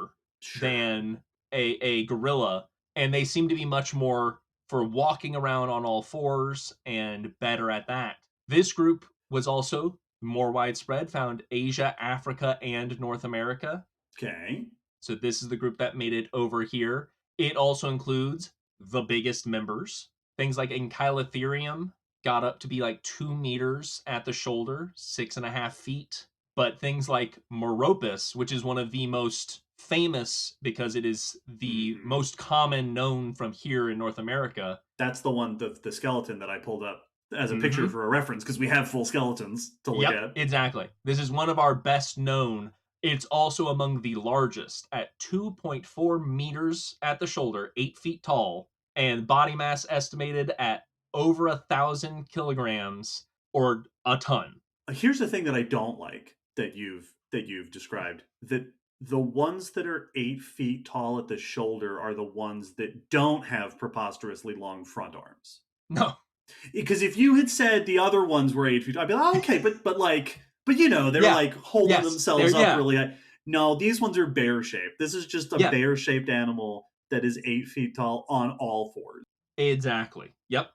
than a gorilla. And they seem to be much more for walking around on all fours and better at that. This group was also more widespread, found Asia, Africa, and North America. Okay. So this is the group that made it over here. It also includes the biggest members. Things like Chalicotheres got up to be like 2 meters at the shoulder, 6.5 feet. But things like Meropus, which is one of the most famous because it is the most common known from here in North America. That's the one, the skeleton that I pulled up as a picture for a reference because we have full skeletons to look at. Exactly. This is one of our best known. It's also among the largest at 2.4 meters at the shoulder, 8 feet tall, and body mass estimated at over 1,000 kilograms or a ton. Here's the thing that I don't like that you've described, that the ones that are 8 feet tall at the shoulder are the ones that don't have preposterously long front arms. No. Because if you had said the other ones were 8 feet, I'd be like, oh, okay, but they're like holding themselves up really high. No, these ones are bear-shaped. This is just a bear-shaped animal that is 8 feet tall on all fours. Exactly. Yep.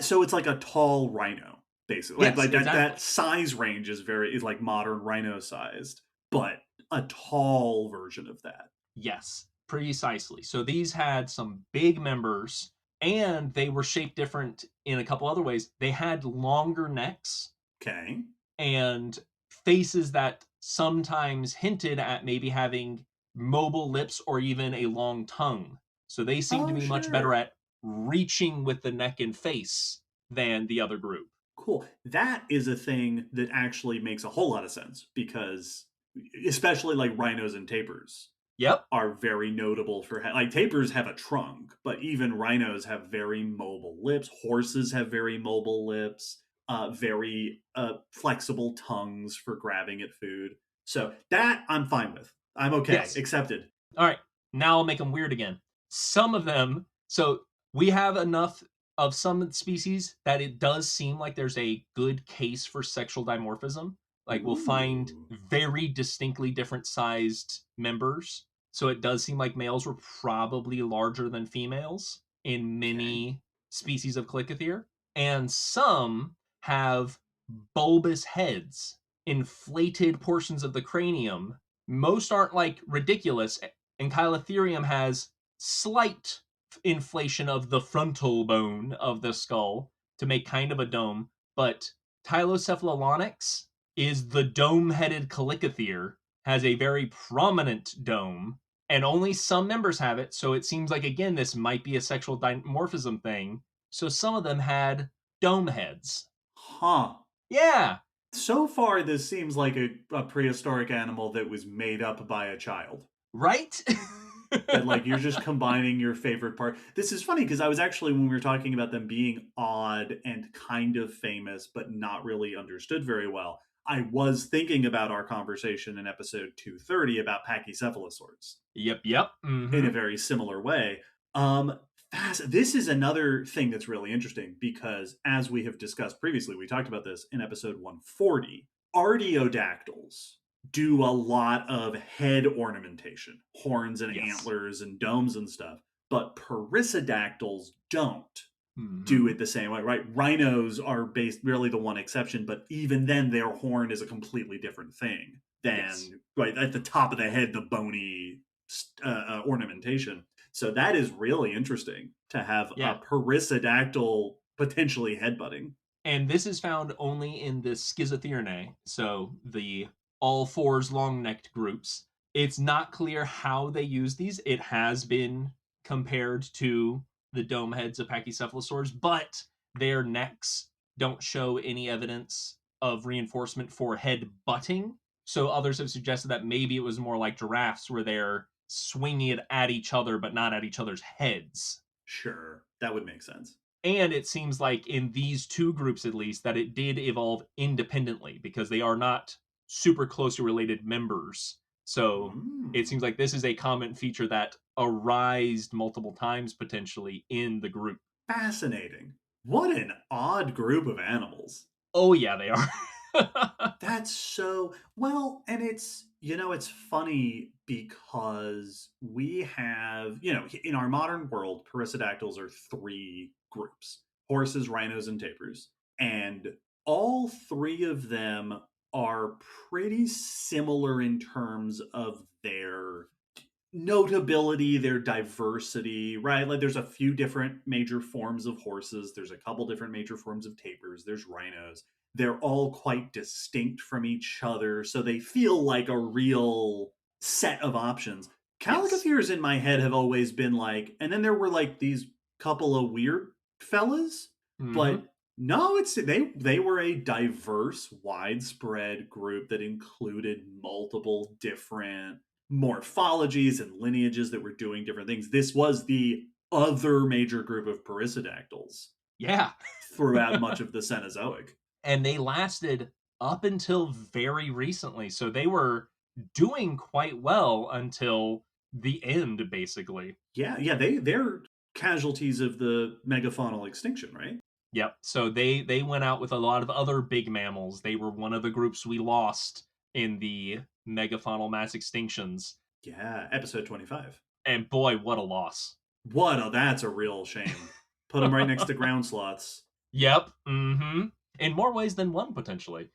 So it's like a tall rhino, basically. Yes, exactly. That size range is like modern rhino sized, but a tall version of that. Yes, precisely. So these had some big members, and they were shaped different in a couple other ways. They had longer necks. Okay. And faces that sometimes hinted at maybe having mobile lips or even a long tongue. So they seem to be much better at reaching with the neck and face than the other group. Cool. That is a thing that actually makes a whole lot of sense because especially like rhinos and tapirs. Yep. Are very notable for like tapirs have a trunk, but even rhinos have very mobile lips. Horses have very mobile lips. Very flexible tongues for grabbing at food. So that I'm fine with. I'm okay. Yes. Accepted. All right. Now I'll make them weird again. Some of them, so we have enough of some species that it does seem like there's a good case for sexual dimorphism. Like we'll find very distinctly different sized members. So it does seem like males were probably larger than females in many species of Chalicotheres. And some have bulbous heads, inflated portions of the cranium. Most aren't like ridiculous. And Chalicotheres has slight inflation of the frontal bone of the skull to make kind of a dome, but Tylocephalonyx is the dome-headed Chalicothere, has a very prominent dome, and only some members have it, so it seems like, again, this might be a sexual dimorphism thing. So some of them had dome heads. Huh. Yeah. So far, this seems like a prehistoric animal that was made up by a child. Right? That, like, you're just combining your favorite part. This is funny because I was actually, when we were talking about them being odd and kind of famous, but not really understood very well, I was thinking about our conversation in episode 230 about pachycephalosaurs. Yep. In a very similar way. This is another thing that's really interesting because, as we have discussed previously, we talked about this in episode 140. Artiodactyls do a lot of head ornamentation, horns and antlers and domes and stuff, but perissodactyls don't do it the same way, right? Rhinos are really the one exception, but even then, their horn is a completely different thing than right at the top of the head, the bony ornamentation. So that is really interesting to have a perissodactyl potentially headbutting. And this is found only in the Schizotherae, so the all fours long-necked groups. It's not clear how they use these. It has been compared to the dome heads of pachycephalosaurs, but their necks don't show any evidence of reinforcement for head butting. So others have suggested that maybe it was more like giraffes, where they're swinging it at each other, but not at each other's heads. Sure, that would make sense. And it seems like in these two groups, at least, that it did evolve independently because they are not super closely related members. So it seems like this is a common feature that arised multiple times potentially in the group. Fascinating. What an odd group of animals. Oh, yeah, they are. That's so well, and it's, it's funny because we have, in our modern world, perissodactyls are three groups: horses, rhinos, and tapirs. And all three of them are pretty similar in terms of their notability, their diversity, right? Like, there's a few different major forms of horses, there's a couple different major forms of tapirs, there's rhinos. They're all quite distinct from each other, so they feel like a real set of options. Chalicotheres in my head have always been like, and then there were like these couple of weird fellas, but no, they were a diverse, widespread group that included multiple different morphologies and lineages that were doing different things. This was the other major group of perissodactyls. Yeah. Throughout much of the Cenozoic. And they lasted up until very recently. So they were doing quite well until the end, basically. Yeah, they're casualties of the megafaunal extinction, right? Yep. So they went out with a lot of other big mammals. They were one of the groups we lost in the megafaunal mass extinctions. Yeah, episode 25. And boy, what a loss. That's a real shame. Put them right next to ground sloths. Yep. In more ways than one, potentially.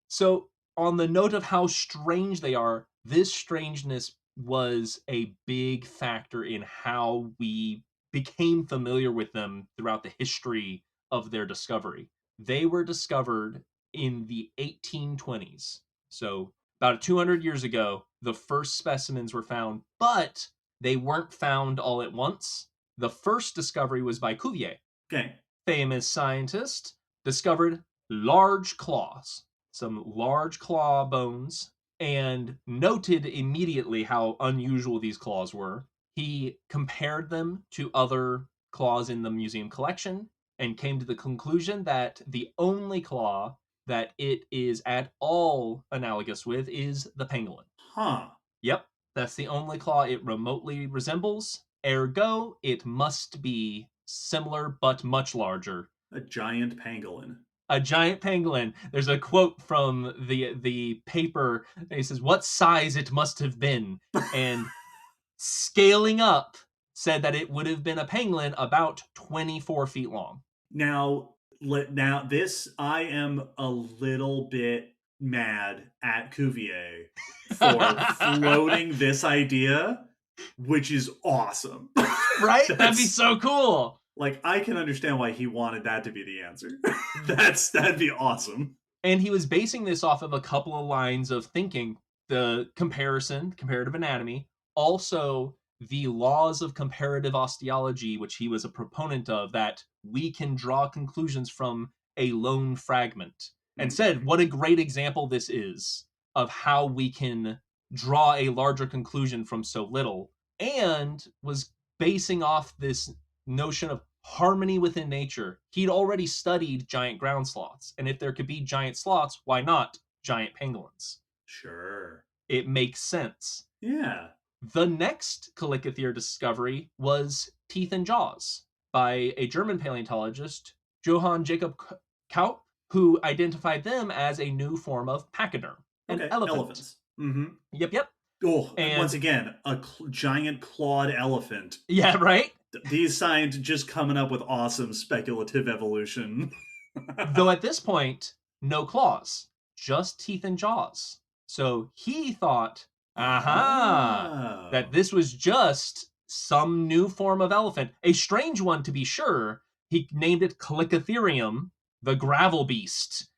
So, on the note of how strange they are, this strangeness was a big factor in how we became familiar with them throughout the history of their discovery. They were discovered in the 1820s. So, about 200 years ago, the first specimens were found, but they weren't found all at once. The first discovery was by Cuvier. Okay. Famous scientist, discovered large claws, some large claw bones, and noted immediately how unusual these claws were. He compared them to other claws in the museum collection and came to the conclusion that the only claw that it is at all analogous with is the pangolin. Huh. Yep, that's the only claw it remotely resembles. Ergo, it must be similar but much larger. A giant pangolin. A giant pangolin. There's a quote from the paper. He says, "What size it must have been," and scaling up said that it would have been a pangolin about 24 feet long. Now this, I am a little bit mad at Cuvier for floating this idea, which is awesome. Right? That'd be so cool. Like, I can understand why he wanted that to be the answer. That'd be awesome. And he was basing this off of a couple of lines of thinking, the comparative anatomy, also the laws of comparative osteology, which he was a proponent of, that we can draw conclusions from a lone fragment, and said, what a great example this is of how we can draw a larger conclusion from so little, and was basing off this notion of harmony within nature. He'd already studied giant ground sloths, and if there could be giant sloths, why not giant pangolins? Sure. It makes sense. Yeah. The next Chalicotherium discovery was teeth and jaws by a German paleontologist, Johann Jacob Kaup, who identified them as a new form of pachyderm, an elephant. Elephants. Mm-hmm. Yep. Oh, And once again, a giant clawed elephant. Yeah, right? These scientists just coming up with awesome speculative evolution. Though at this point, no claws, just teeth and jaws. So he thought, that this was just some new form of elephant, a strange one to be sure. He named it Chalicotherium, the gravel beast,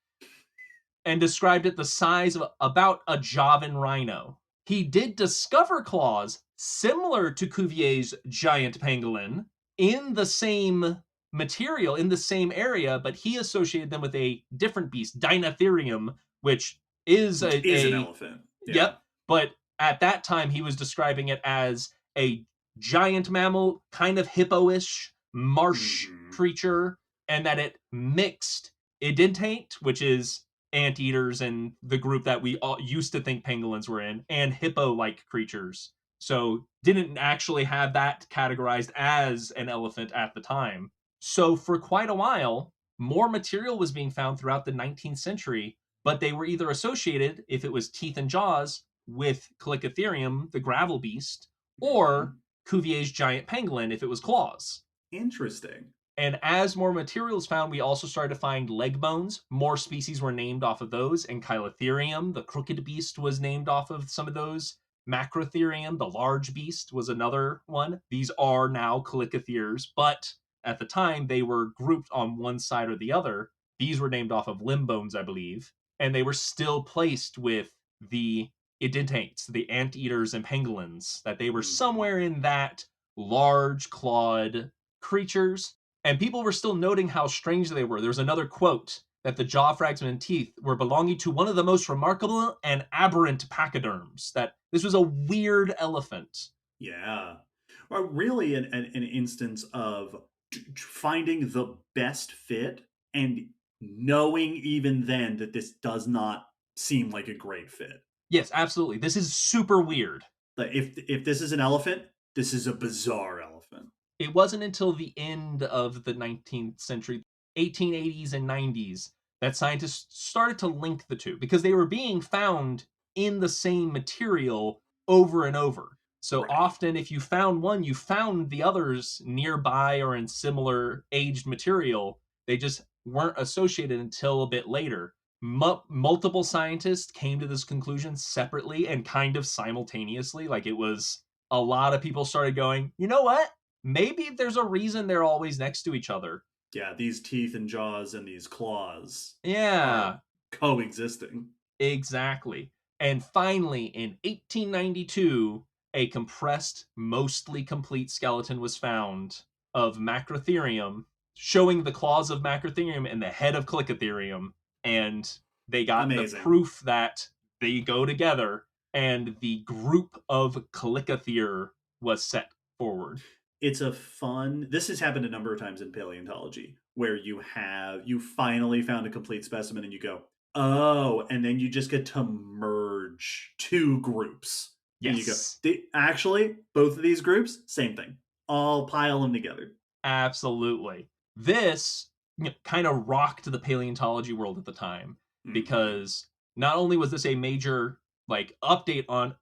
and described it the size of about a Javan rhino. He did discover claws similar to Cuvier's giant pangolin in the same material, in the same area, but he associated them with a different beast, Dinotherium, which is an elephant. Yeah. Yep. But at that time, he was describing it as a giant mammal, kind of hippo-ish, marsh creature, and that it mixed edentate, which is anteaters and the group that we all used to think pangolins were in, and hippo-like creatures. So didn't actually have that categorized as an elephant at the time. So for quite a while, more material was being found throughout the 19th century, but they were either associated, if it was teeth and jaws, with Chalicotherium, the gravel beast, or Cuvier's giant pangolin, if it was claws. Interesting. And as more materials found, we also started to find leg bones. More species were named off of those. And Chalicotherium, the crooked beast, was named off of some of those. Macrotherium, the large beast, was another one. These are now Chalicotheres, but at the time they were grouped on one side or the other. These were named off of limb bones, I believe. And they were still placed with the edentates, the anteaters and pangolins, that they were somewhere in that large clawed creatures. And people were still noting how strange they were. There's another quote that the jaw fragments and teeth were belonging to one of the most remarkable and aberrant pachyderms, that this was a weird elephant. Yeah. Well, really an instance of finding the best fit and knowing even then that this does not seem like a great fit. Yes, absolutely. This is super weird. Like if this is an elephant, this is a bizarre elephant. It wasn't until the end of the 19th century, 1880s and 90s, that scientists started to link the two, because they were being found in the same material over and over. So often if you found one, you found the others nearby or in similar aged material. They just weren't associated until a bit later. Multiple scientists came to this conclusion separately and kind of simultaneously. Like, it was a lot of people started going, you know what? Maybe there's a reason they're always next to each other. Yeah, these teeth and jaws and these claws. Yeah. Coexisting. Exactly. And finally, in 1892, a compressed, mostly complete skeleton was found of Macrotherium, showing the claws of Macrotherium and the head of Chalicotherium. And they got the proof that they go together, and the group of Chalicothere was set forward. It's this has happened a number of times in paleontology, where you finally found a complete specimen and you go, oh, and then you just get to merge two groups. Yes. And you go, actually, both of these groups, same thing. I'll pile them together. Absolutely. This kind of rocked the paleontology world at the time, because not only was this a major update on,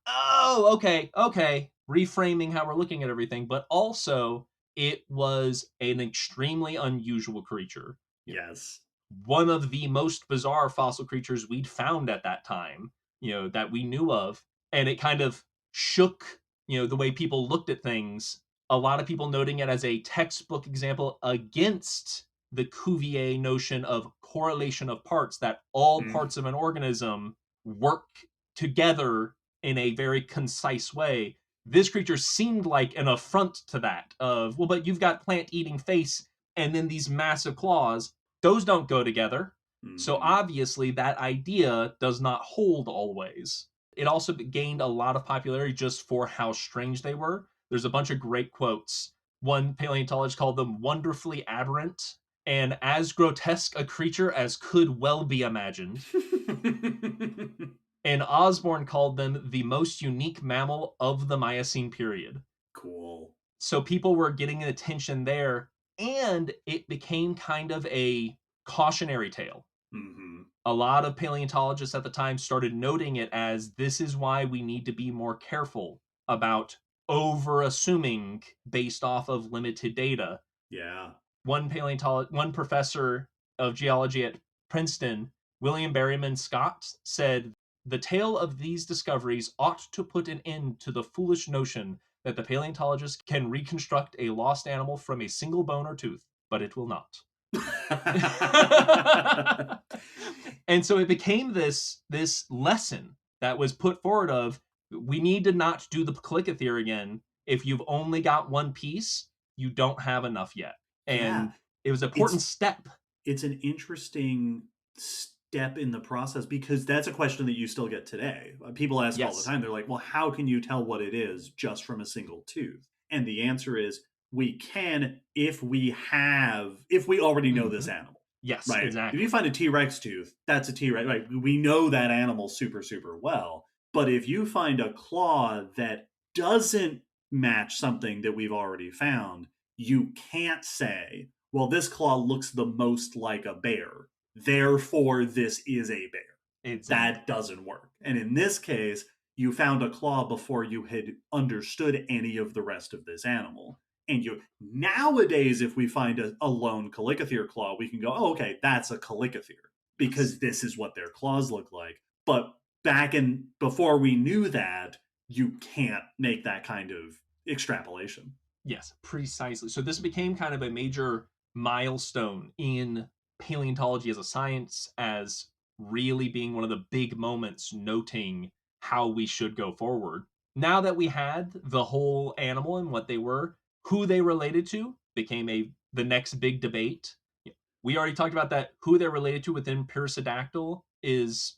okay, reframing how we're looking at everything, but also it was an extremely unusual creature. Yes. One of the most bizarre fossil creatures we'd found at that time, that we knew of. And it kind of shook, the way people looked at things A lot of people noting it as a textbook example against the Cuvier notion of correlation of parts, that all parts of an organism work together in a very concise way. This creature seemed like an affront to that of, well, but you've got plant-eating face and then these massive claws. Those don't go together. So obviously that idea does not hold always. It also gained a lot of popularity just for how strange they were. There's a bunch of great quotes. One paleontologist called them wonderfully aberrant and as grotesque a creature as could well be imagined. And Osborne called them the most unique mammal of the Miocene period. Cool. So people were getting attention there, and it became kind of a cautionary tale. A lot of paleontologists at the time started noting it as, this is why we need to be more careful about over-assuming based off of limited data. Yeah. One professor of geology at Princeton, William Berryman Scott, said, the tale of these discoveries ought to put an end to the foolish notion that the paleontologist can reconstruct a lost animal from a single bone or tooth, but it will not. And so it became this lesson that was put forward of, we need to not do the Chalicotheres again. If you've only got one piece, you don't have enough yet. And it was an important step. It's an interesting step in the process, because that's a question that you still get today. People ask all the time, they're like, well, how can you tell what it is just from a single tooth? And the answer is, we can if we already know this animal. Yes, right? Exactly. If you find a T-Rex tooth, that's a T-Rex. Right? We know that animal super, super well. But if you find a claw that doesn't match something that we've already found, you can't say, well, this claw looks the most like a bear, therefore this is a bear. Exactly. That doesn't work. And in this case, you found a claw before you had understood any of the rest of this animal. And nowadays, if we find a lone Chalicotheres claw, we can go, oh, okay, that's a Chalicotheres, because this is what their claws look like. But before we knew that, you can't make that kind of extrapolation. Yes, precisely. So this became kind of a major milestone in paleontology as a science, as really being one of the big moments noting how we should go forward. Now that we had the whole animal and what they were, who they related to became the next big debate. We already talked about that. Who they're related to within Perissodactyl is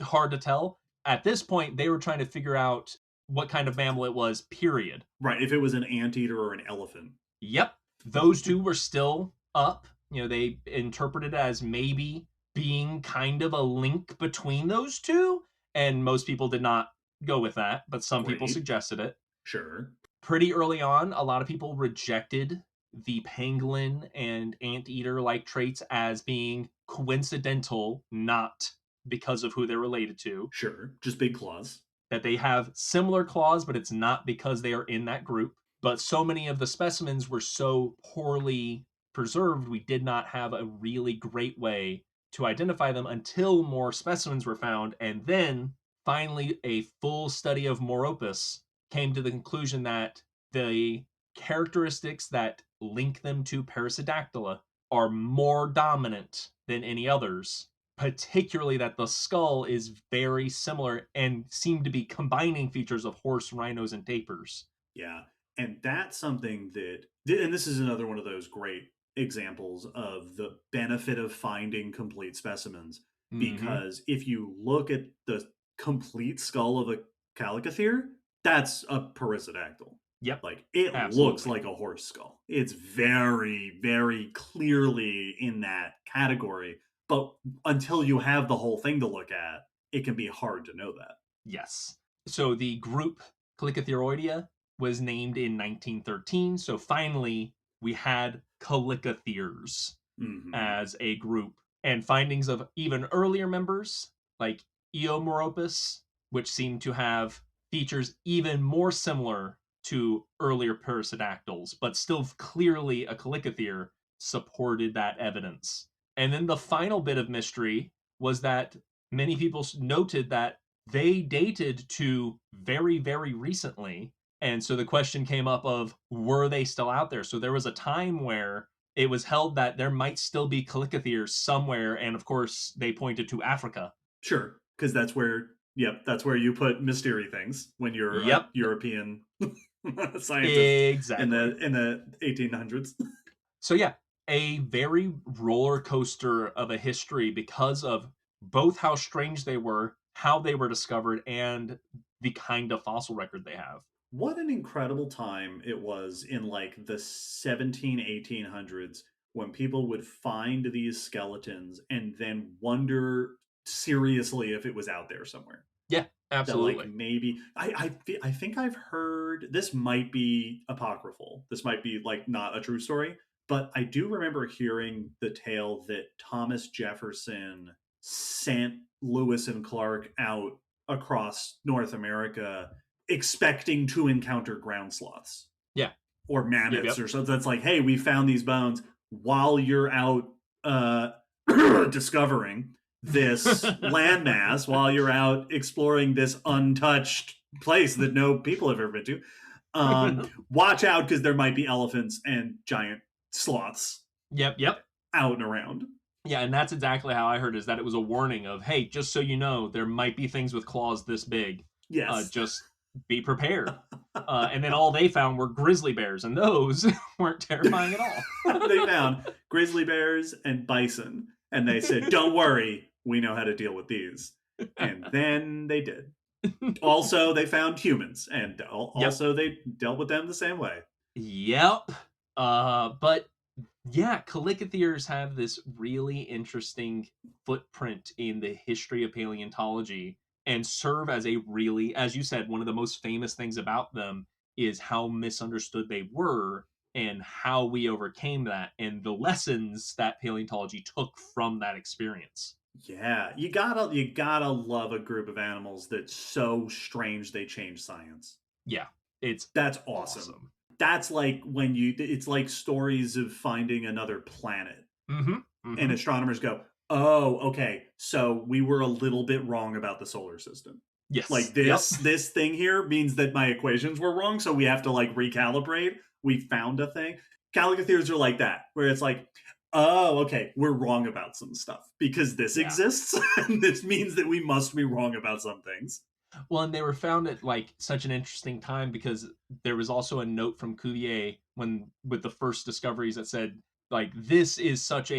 hard to tell. At this point, they were trying to figure out what kind of mammal it was, period. Right, if it was an anteater or an elephant. Yep. Those two were still up. They interpreted it as maybe being kind of a link between those two, and most people did not go with that, but some people suggested it. Sure. Pretty early on, a lot of people rejected the pangolin and anteater-like traits as being coincidental, not because of who they're related to. Sure, just big claws. That they have similar claws, but it's not because they are in that group. But so many of the specimens were so poorly preserved, we did not have a really great way to identify them until more specimens were found. And then, finally, a full study of Moropus came to the conclusion that the characteristics that link them to Perissodactyla are more dominant than any others, particularly that the skull is very similar and seem to be combining features of horse, rhinos, and tapirs. Yeah, and that's something and this is another one of those great examples of the benefit of finding complete specimens, because if you look at the complete skull of a Chalicotheres, that's a Perissodactyl. Yep. Like, it looks like a horse skull. It's very, very clearly in that category. But until you have the whole thing to look at, it can be hard to know that. Yes. So the group Chalicotheroidea was named in 1913. So finally, we had Chalicotheres as a group. And findings of even earlier members, like Eomoropus, which seemed to have features even more similar to earlier Perissodactyls, but still clearly a Chalicotheres, supported that evidence. And then the final bit of mystery was that many people noted that they dated to very, very recently, And so the question came up of, were they still out there? So there was a time where it was held that there might still be Chalicotheres somewhere, and of course they pointed to Africa. Sure, because that's where you put mystery things when you're a Yep. European scientist Exactly. in the 1800s. So yeah, a very roller coaster of a history because of both how strange they were, how they were discovered, and the kind of fossil record they have. What an incredible time it was in like the 1800s when people would find these skeletons and then wonder seriously if it was out there somewhere. Yeah, That absolutely. like maybe I think I've heard, this might be apocryphal. This might be like not a true story, but I do remember hearing the tale that Thomas Jefferson sent Lewis and Clark out across North America expecting to encounter ground sloths. Yeah. Or mammoths Yep. or something. That's like, hey, we found these bones while you're out discovering this landmass, while you're out exploring this untouched place that no people have ever been to. Watch out, because there might be elephants and giant sloths. Yep. Out and around. Yeah, and that's exactly how I heard, is that it was a warning of, hey, just so you know, there might be things with claws this big. Yes. Just be prepared. And then all they found were grizzly bears, and those weren't terrifying at all. They found grizzly bears and bison, and they said, don't worry, we know how to deal with these. And then they did. Also, they found humans, and also they dealt with them the same way. Yep. But yeah, Chalicotheres have this really interesting footprint in the history of paleontology and serve as a really, as you said, one of the most famous things about them is how misunderstood they were and how we overcame that and the lessons that paleontology took from that experience. Yeah, you gotta love a group of animals that's so strange they change science. Yeah, that's awesome. That's like when it's like stories of finding another planet. And astronomers go, oh, okay, so we were a little bit wrong about the solar system. Yes. Like this thing here means that my equations were wrong, so we have to like recalibrate. We found a thing. Chalicotheres are like that, where it's like, oh, okay, we're wrong about some stuff because this exists, and this means that we must be wrong about some things. Well, and they were found at like such an interesting time because there was also a note from Cuvier with the first discoveries that said, like, this is such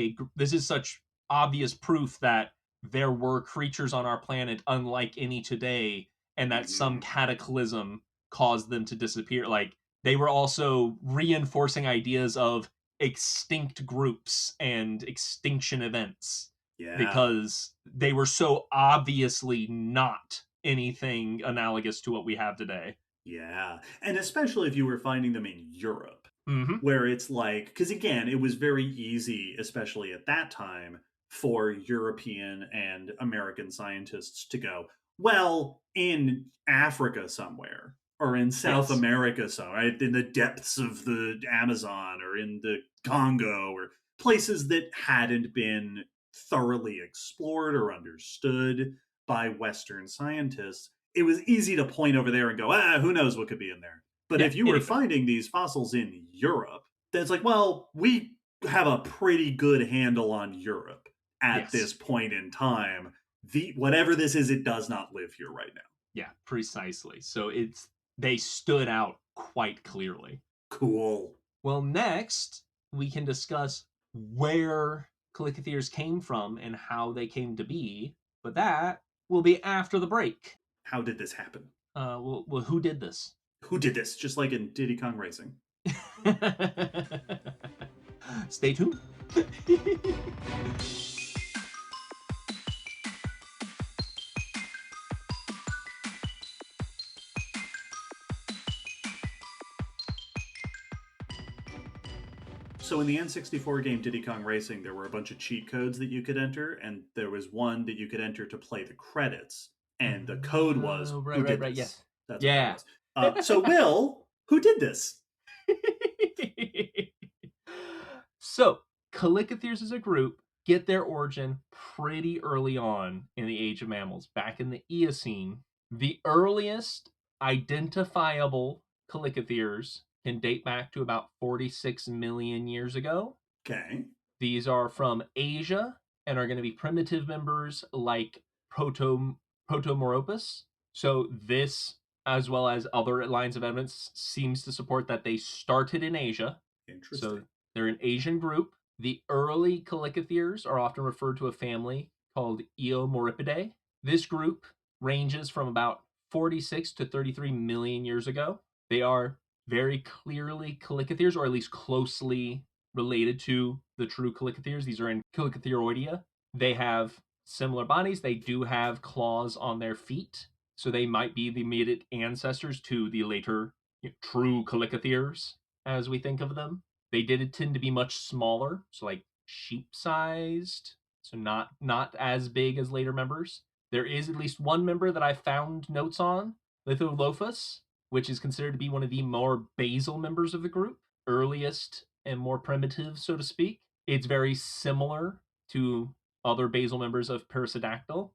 obvious proof that there were creatures on our planet unlike any today, and that some cataclysm caused them to disappear. Like, they were also reinforcing ideas of extinct groups and extinction events. Yeah. Because they were so obviously not anything analogous to what we have today. Yeah. And especially if you were finding them in Europe, where it's like, because again, it was very easy, especially at that time, for European and American scientists to go, well, in Africa somewhere, or in South America somewhere, right? In the depths of the Amazon, or in the Congo, or places that hadn't been thoroughly explored or understood by Western scientists. It was easy to point over there and go, who knows what could be in there. But if you were finding these fossils in Europe, then it's like, well, we have a pretty good handle on Europe at this point in time. Whatever this is, it does not live here right now. Yeah, precisely. So they stood out quite clearly. Cool. Well, next we can discuss where Chalicotheres came from and how they came to be, but that will be after the break. How did this happen? Well, who did this? Who did this? Just like in Diddy Kong Racing. Stay tuned. So in the N64 game Diddy Kong Racing, there were a bunch of cheat codes that you could enter, and there was one that you could enter to play the credits. And the code was, who did this? Yes. That's what it was. So Will, who did this? So Chalicotheres as a group get their origin pretty early on in the Age of Mammals, back in the Eocene. The earliest identifiable Chalicotheres can date back to about 46 million years ago. Okay. These are from Asia and are going to be primitive members like Protomoropus. So this, as well as other lines of evidence, seems to support that they started in Asia. Interesting. So they're an Asian group. The early Chalicotheres are often referred to a family called Eomorrhipidae. This group ranges from about 46 to 33 million years ago. They are very clearly Chalicotheres, or at least closely related to the true Chalicotheres. These are in Chalicotheroidea. They have similar bodies. They do have claws on their feet, so they might be the immediate ancestors to the later true Chalicotheres, as we think of them. They did tend to be much smaller, so like sheep-sized, so not as big as later members. There is at least one member that I found notes on, Litholophus, which is considered to be one of the more basal members of the group, earliest and more primitive, so to speak. It's very similar to other basal members of parasodactyl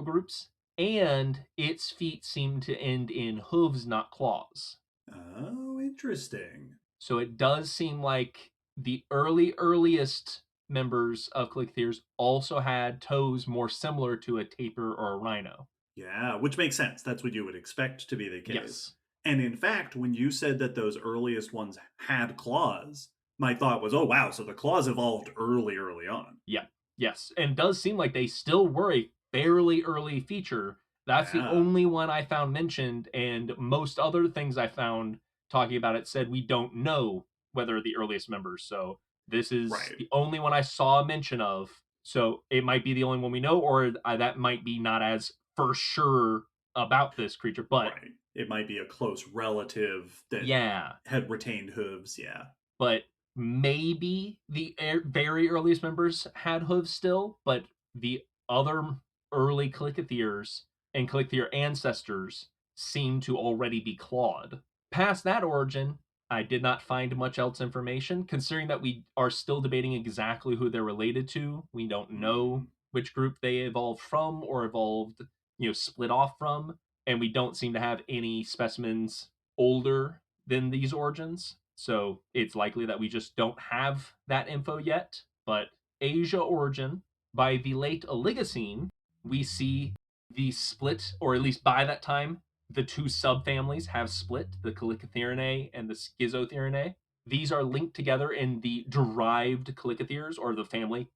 groups, and its feet seem to end in hooves, not claws. Oh, interesting. So it does seem like the earliest members of Chalicotheres also had toes more similar to a tapir or a rhino. Yeah, which makes sense. That's what you would expect to be the case. Yes. And in fact, when you said that those earliest ones had claws, my thought was, oh, wow, so the claws evolved early on. Yeah. Yes. And it does seem like they still were a fairly early feature. That's the Yeah. only one I found mentioned, and most other things I found talking about it said we don't know whether the earliest members. So this is Right. the only one I saw a mention of. So it might be the only one we know, or that might be not as for sure about this creature, but Right. It might be a close relative that yeah, had retained hooves. Yeah. but maybe the very earliest members had hooves still, but the other early Chalicotheres and Chalicotherian ancestors seem to already be clawed. Past that origin, I did not find much else information, considering that we are still debating exactly who they're related to. We don't know which group they evolved from or evolved, split off from, and we don't seem to have any specimens older than these origins. So it's likely that we just don't have that info yet. But Asia origin, by the late Oligocene, we see the split, or at least by that time, the two subfamilies have split, the Chalicotheriinae and the Schizotherinae. These are linked together in the derived Chalicotheres, or the family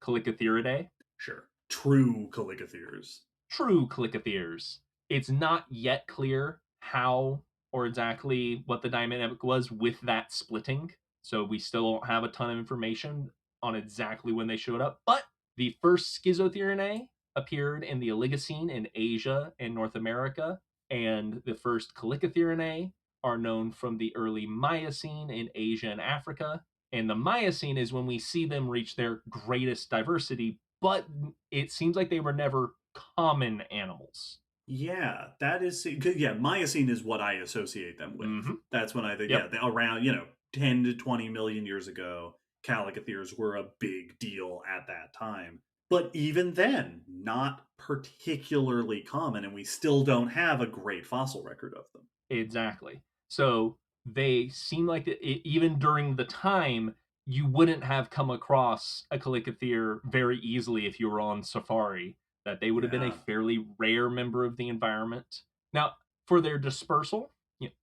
Chalicotheridae. Sure. True Chalicotheres. True Chalicotheres. It's not yet clear how or exactly what the dynamic was with that splitting. So we still don't have a ton of information on exactly when they showed up. But the first Schizotherinae appeared in the Oligocene in Asia and North America, and the first Chalicotheriinae are known from the early Miocene in Asia and Africa. And the Miocene is when we see them reach their greatest diversity, but it seems like they were never common animals. Yeah, that is. Yeah, Miocene is what I associate them with. Mm-hmm. That's when I think, Yep. around, 10 to 20 million years ago, Chalicotheres were a big deal at that time. But even then, not particularly common, and we still don't have a great fossil record of them. Exactly. So they seem like even during the time, you wouldn't have come across a Chalicothere very easily if you were on safari, that they would have been a Yeah. fairly rare member of the environment. Now, for their dispersal,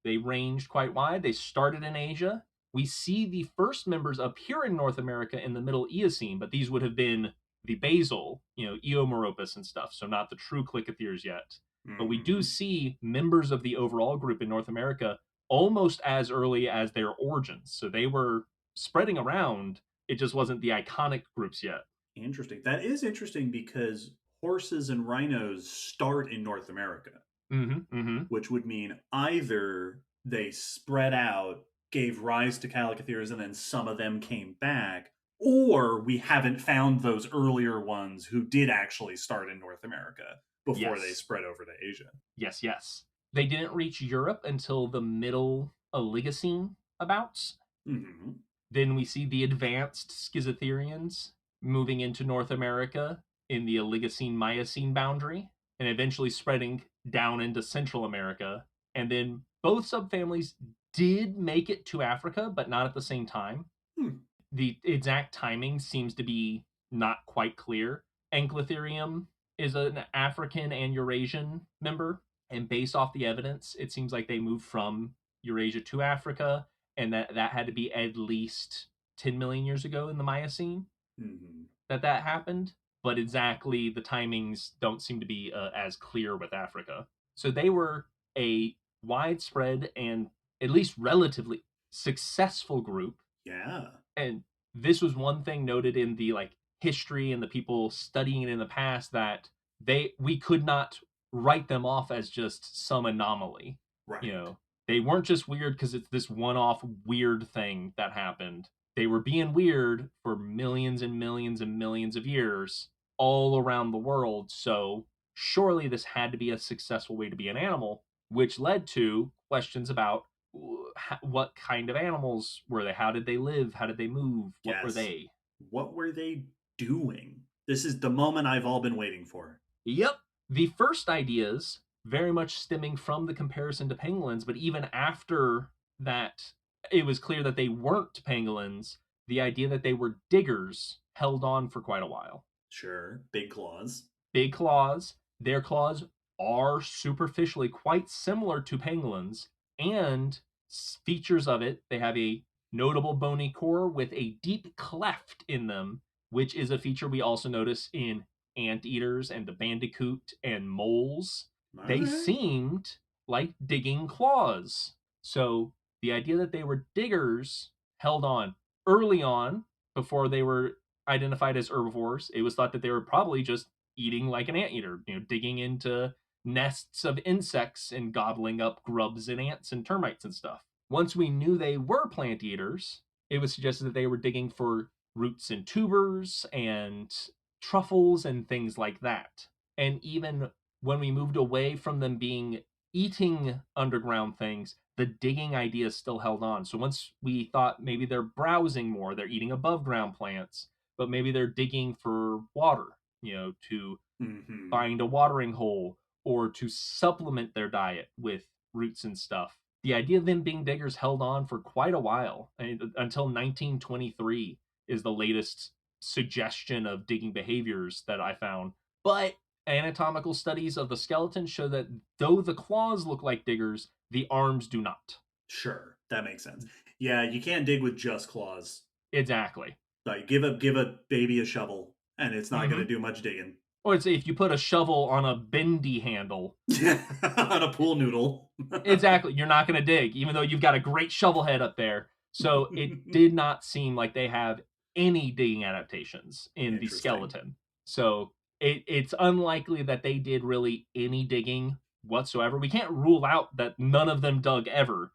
they ranged quite wide. They started in Asia. We see the first members appear in North America in the Middle Eocene, but these would have been the basal, Eomorrhipidae and stuff, so not the true Chalicotheres yet. But we do see members of the overall group in North America almost as early as their origins. So they were spreading around. It just wasn't the iconic groups yet. Interesting. That is interesting because horses and rhinos start in North America, which would mean either they spread out, gave rise to Chalicotheres, and then some of them came back, or we haven't found those earlier ones who did actually start in North America before they spread over to Asia. Yes. They didn't reach Europe until the middle Oligocene abouts. Then we see the advanced Schizotherians moving into North America in the Oligocene-Miocene boundary, and eventually spreading down into Central America. And then both subfamilies did make it to Africa, but not at the same time. The exact timing seems to be not quite clear. Ankylotherium is an African and Eurasian member, and based off the evidence, it seems like they moved from Eurasia to Africa, and that had to be at least 10 million years ago in the Miocene that happened. But exactly the timings don't seem to be as clear with Africa. So they were a widespread and at least relatively successful group. Yeah. And this was one thing noted in the history and the people studying it in the past, that we could not write them off as just some anomaly. Right. They weren't just weird because it's this one-off weird thing that happened. They were being weird for millions and millions and millions of years all around the world. So surely this had to be a successful way to be an animal, which led to questions about what kind of animals were they? How did they live? How did they move? What were they? What were they doing? This is the moment I've all been waiting for. Yep. The first ideas very much stemming from the comparison to pangolins, but even after that, it was clear that they weren't pangolins. The idea that they were diggers held on for quite a while. Sure. Big claws. Big claws. Their claws are superficially quite similar to pangolins, and features of it, they have a notable bony core with a deep cleft in them, which is a feature we also notice in anteaters and the bandicoot and moles. They seemed like digging claws. So the idea that they were diggers held on. Early on, before they were identified as herbivores, it was thought that they were probably just eating like an anteater, digging into nests of insects and gobbling up grubs and ants and termites and stuff. Once we knew they were plant eaters, it was suggested that they were digging for roots and tubers and truffles and things like that. And even when we moved away from them eating underground things, the digging idea still held on. So once we thought maybe they're browsing more, they're eating above ground plants, but maybe they're digging for water, to find a watering hole or to supplement their diet with roots and stuff. The idea of them being diggers held on for quite a while, until 1923 is the latest suggestion of digging behaviors that I found. But anatomical studies of the skeleton show that though the claws look like diggers, the arms do not. Sure, that makes sense. Yeah, you can't dig with just claws. Exactly. Like give a baby a shovel, and it's not going to do much digging. Or it's if you put a shovel on a bendy handle. On a pool noodle. Exactly. You're not going to dig, even though you've got a great shovel head up there. So it did not seem like they have any digging adaptations in the skeleton. So it's unlikely that they did really any digging whatsoever. We can't rule out that none of them dug ever,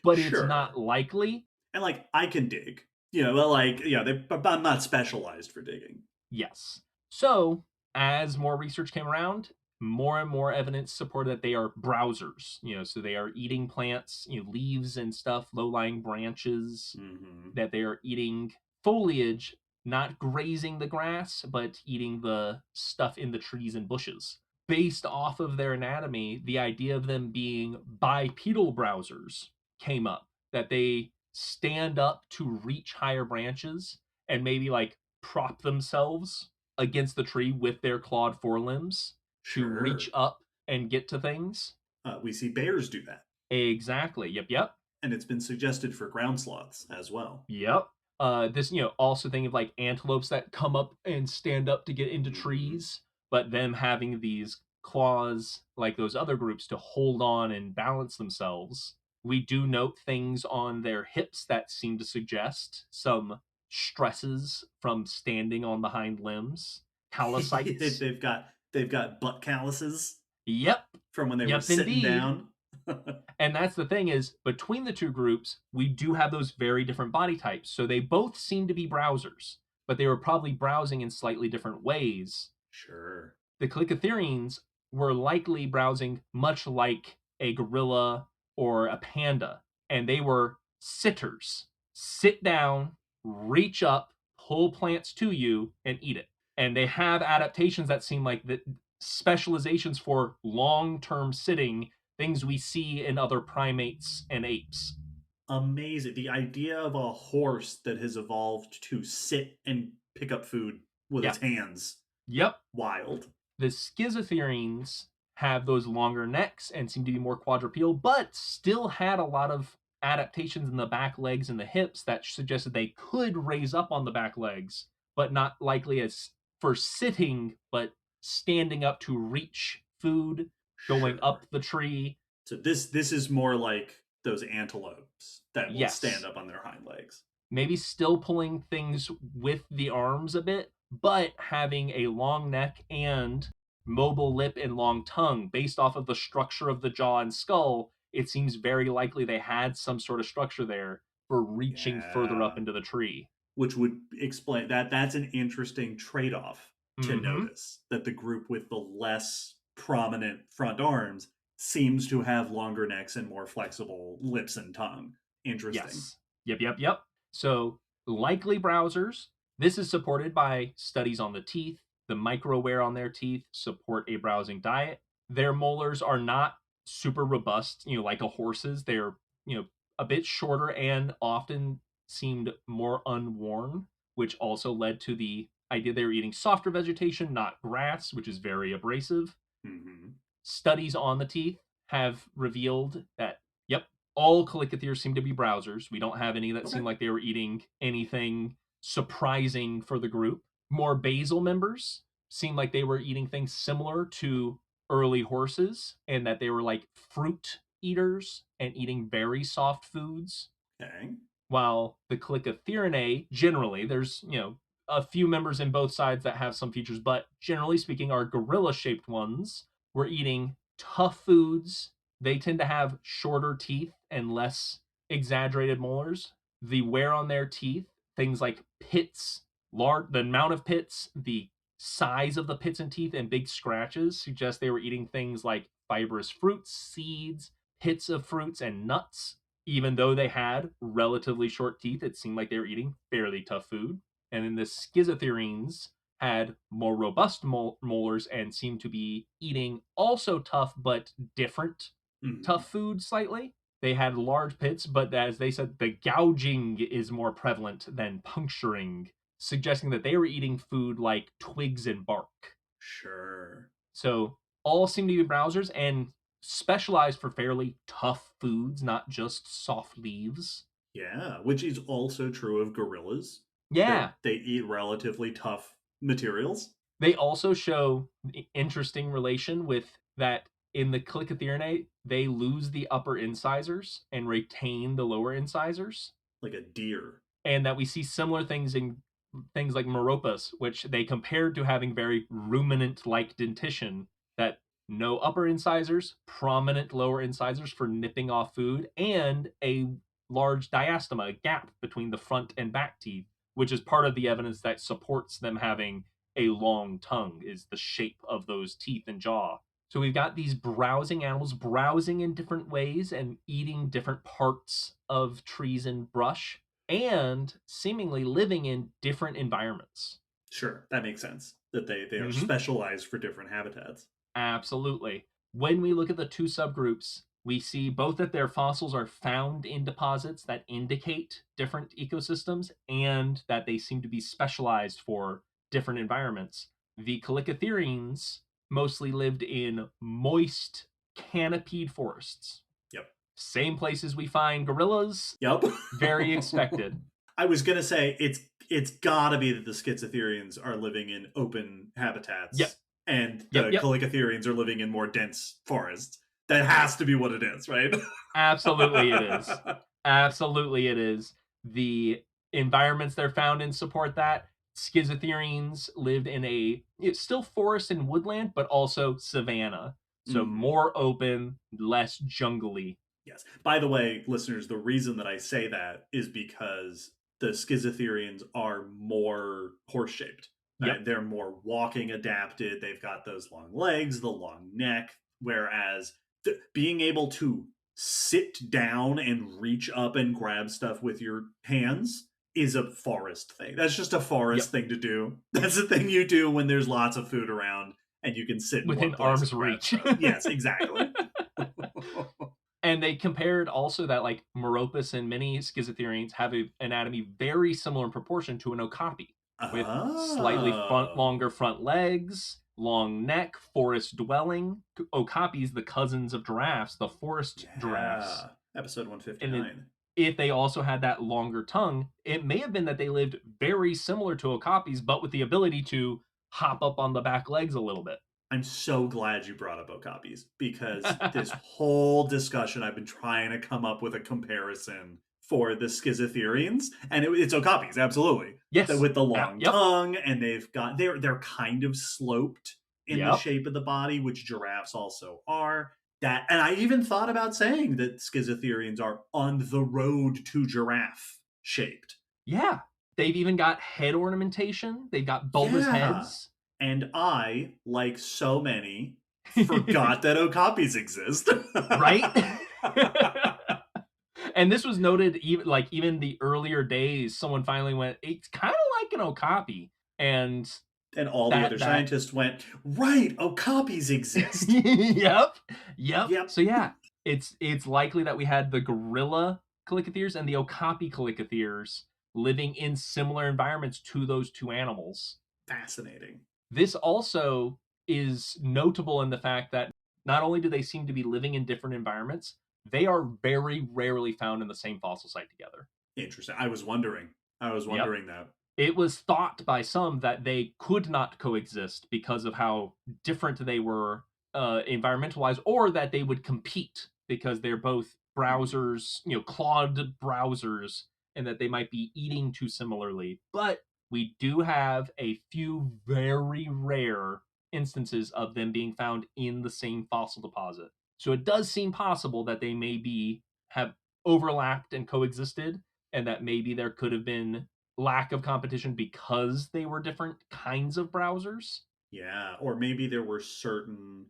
but it's not likely. And I can dig. I'm not specialized for digging. Yes. So as more research came around, more and more evidence supported that they are browsers. So they are eating plants, leaves and stuff, low-lying branches, that they are eating foliage, not grazing the grass, but eating the stuff in the trees and bushes. Based off of their anatomy, the idea of them being bipedal browsers came up, that they stand up to reach higher branches and maybe prop themselves against the tree with their clawed forelimbs to reach up and get to things. We see bears do that. Exactly. Yep. And it's been suggested for ground sloths as well. Yep. This, also think of antelopes that come up and stand up to get into trees, but them having these claws like those other groups to hold on and balance themselves. We do note things on their hips that seem to suggest some stresses from standing on the hind limbs. Calicites. they've got butt calluses. Yep. From when they were sitting down. And that's the thing is, between the two groups, we do have those very different body types. So they both seem to be browsers, but they were probably browsing in slightly different ways. Sure. The Chalicotheres were likely browsing much like a gorilla or a panda, and they were sitters. Sit down, reach up, pull plants to you, and eat it. And they have adaptations that seem like specializations for long-term sitting. things we see in other primates and apes. Amazing. The idea of a horse that has evolved to sit and pick up food with its hands. Yep. Wild. The Schizotheres have those longer necks and seem to be more quadrupedal, but still had a lot of adaptations in the back legs and the hips that suggested they could raise up on the back legs, but not likely as for sitting, but standing up to reach food, going Sure. up the tree. So this is more like those antelopes that will Yes. stand up on their hind legs. Maybe still pulling things with the arms a bit, but having a long neck and mobile lip and long tongue. Based off of the structure of the jaw and skull, it seems very likely they had some sort of structure there for reaching further up Yeah. into the tree. Which would explain that. That's an interesting trade-off to notice, that the group with the less prominent front arms seems to have longer necks and more flexible lips and tongue. Interesting. Yes. Yep. So, likely browsers. This is supported by studies on the teeth. The microwear on their teeth support a browsing diet. Their molars are not super robust, like a horse's. They're, a bit shorter and often seemed more unworn, which also led to the idea they were eating softer vegetation, not grass, which is very abrasive. Mm-hmm. Studies on the teeth have revealed that, all Chalicotheres seem to be browsers. We don't have any that seem like they were eating anything surprising for the group. More basal members seem like they were eating things similar to early horses, and that they were like fruit eaters and eating very soft foods. Okay. While the Chalicotheres, generally, there's, a few members in both sides that have some features, but generally speaking, our gorilla-shaped ones were eating tough foods. They tend to have shorter teeth and less exaggerated molars. The wear on their teeth, things like pits, the amount of pits, the size of the pits and teeth, and big scratches suggest they were eating things like fibrous fruits, seeds, pits of fruits, and nuts. Even though they had relatively short teeth, it seemed like they were eating fairly tough food. And then the Schizotheres had more robust molars and seemed to be eating also tough but different tough food slightly. They had large pits, but as they said, the gouging is more prevalent than puncturing, suggesting that they were eating food like twigs and bark. Sure. So all seem to be browsers and specialized for fairly tough foods, not just soft leaves. Yeah, which is also true of gorillas. Yeah. They eat relatively tough materials. They also show the interesting relation with that in the Chalicotheres, they lose the upper incisors and retain the lower incisors. Like a deer. And that we see similar things in things like Meropas, which they compared to having very ruminant-like dentition, that no upper incisors, prominent lower incisors for nipping off food, and a large diastema, a gap between the front and back teeth, which is part of the evidence that supports them having a long tongue, is the shape of those teeth and jaw. So we've got these browsing animals browsing in different ways and eating different parts of trees and brush, and seemingly living in different environments. Sure, that makes sense. That they are specialized for different habitats. Absolutely. When we look at the two subgroups, we see both that their fossils are found in deposits that indicate different ecosystems and that they seem to be specialized for different environments. The Chalicotheres mostly lived in moist, canopied forests. Yep. Same places we find gorillas. Yep. Very expected. I was going to say, it's gotta be that the Schizotheres are living in open habitats. Yep. And the Chalicotheres are living in more dense forests. That has to be what it is, right? Absolutely it is. Absolutely it is. The environments they're found in support that. Schizotheres lived in it's still forest and woodland, but also savanna. So more open, less jungly. Yes. By the way, listeners, the reason that I say that is because the Schizotheres are more horse-shaped. Yep. They're more walking adapted. They've got those long legs, the long neck, whereas being able to sit down and reach up and grab stuff with your hands is a forest thing. That's just a forest thing to do. That's the thing you do when there's lots of food around and you can sit within arm's reach. Yes, exactly. And they compared also that like Meropus and many Schizotherians have an anatomy very similar in proportion to an okapi, with slightly longer front legs, long neck, forest dwelling. Okapis, the cousins of giraffes, the forest giraffes. Episode And 159. if they also had that longer tongue, it may have been that they lived very similar to okapis, but with the ability to hop up on the back legs a little bit. I'm so glad you brought up okapis, because this whole discussion I've been trying to come up with a comparison for the Schizotherians, and it's okapis, absolutely. Yes, with the long tongue, and they're kind of sloped in the shape of the body, which giraffes also are. And I even thought about saying that Schizotherians are on the road to giraffe shaped. Yeah, they've even got head ornamentation. They've got bulbous heads. And I, like so many, forgot that okapis exist. Right? And this was noted even the earlier days. Someone finally went, it's kind of like an okapi. And all the other scientists went, right, okapis exist. Yep. So yeah, it's likely that we had the gorilla Chalicotheres and the okapi Chalicotheres living in similar environments to those two animals. Fascinating. This also is notable in the fact that not only do they seem to be living in different environments, they are very rarely found in the same fossil site together. Interesting. I was wondering that. It was thought by some that they could not coexist because of how different they were environmental-wise, or that they would compete because they're both browsers, clawed browsers, and that they might be eating too similarly. But we do have a few very rare instances of them being found in the same fossil deposit. So it does seem possible that they have overlapped and coexisted, and that maybe there could have been lack of competition because they were different kinds of browsers. Yeah, or maybe there were certain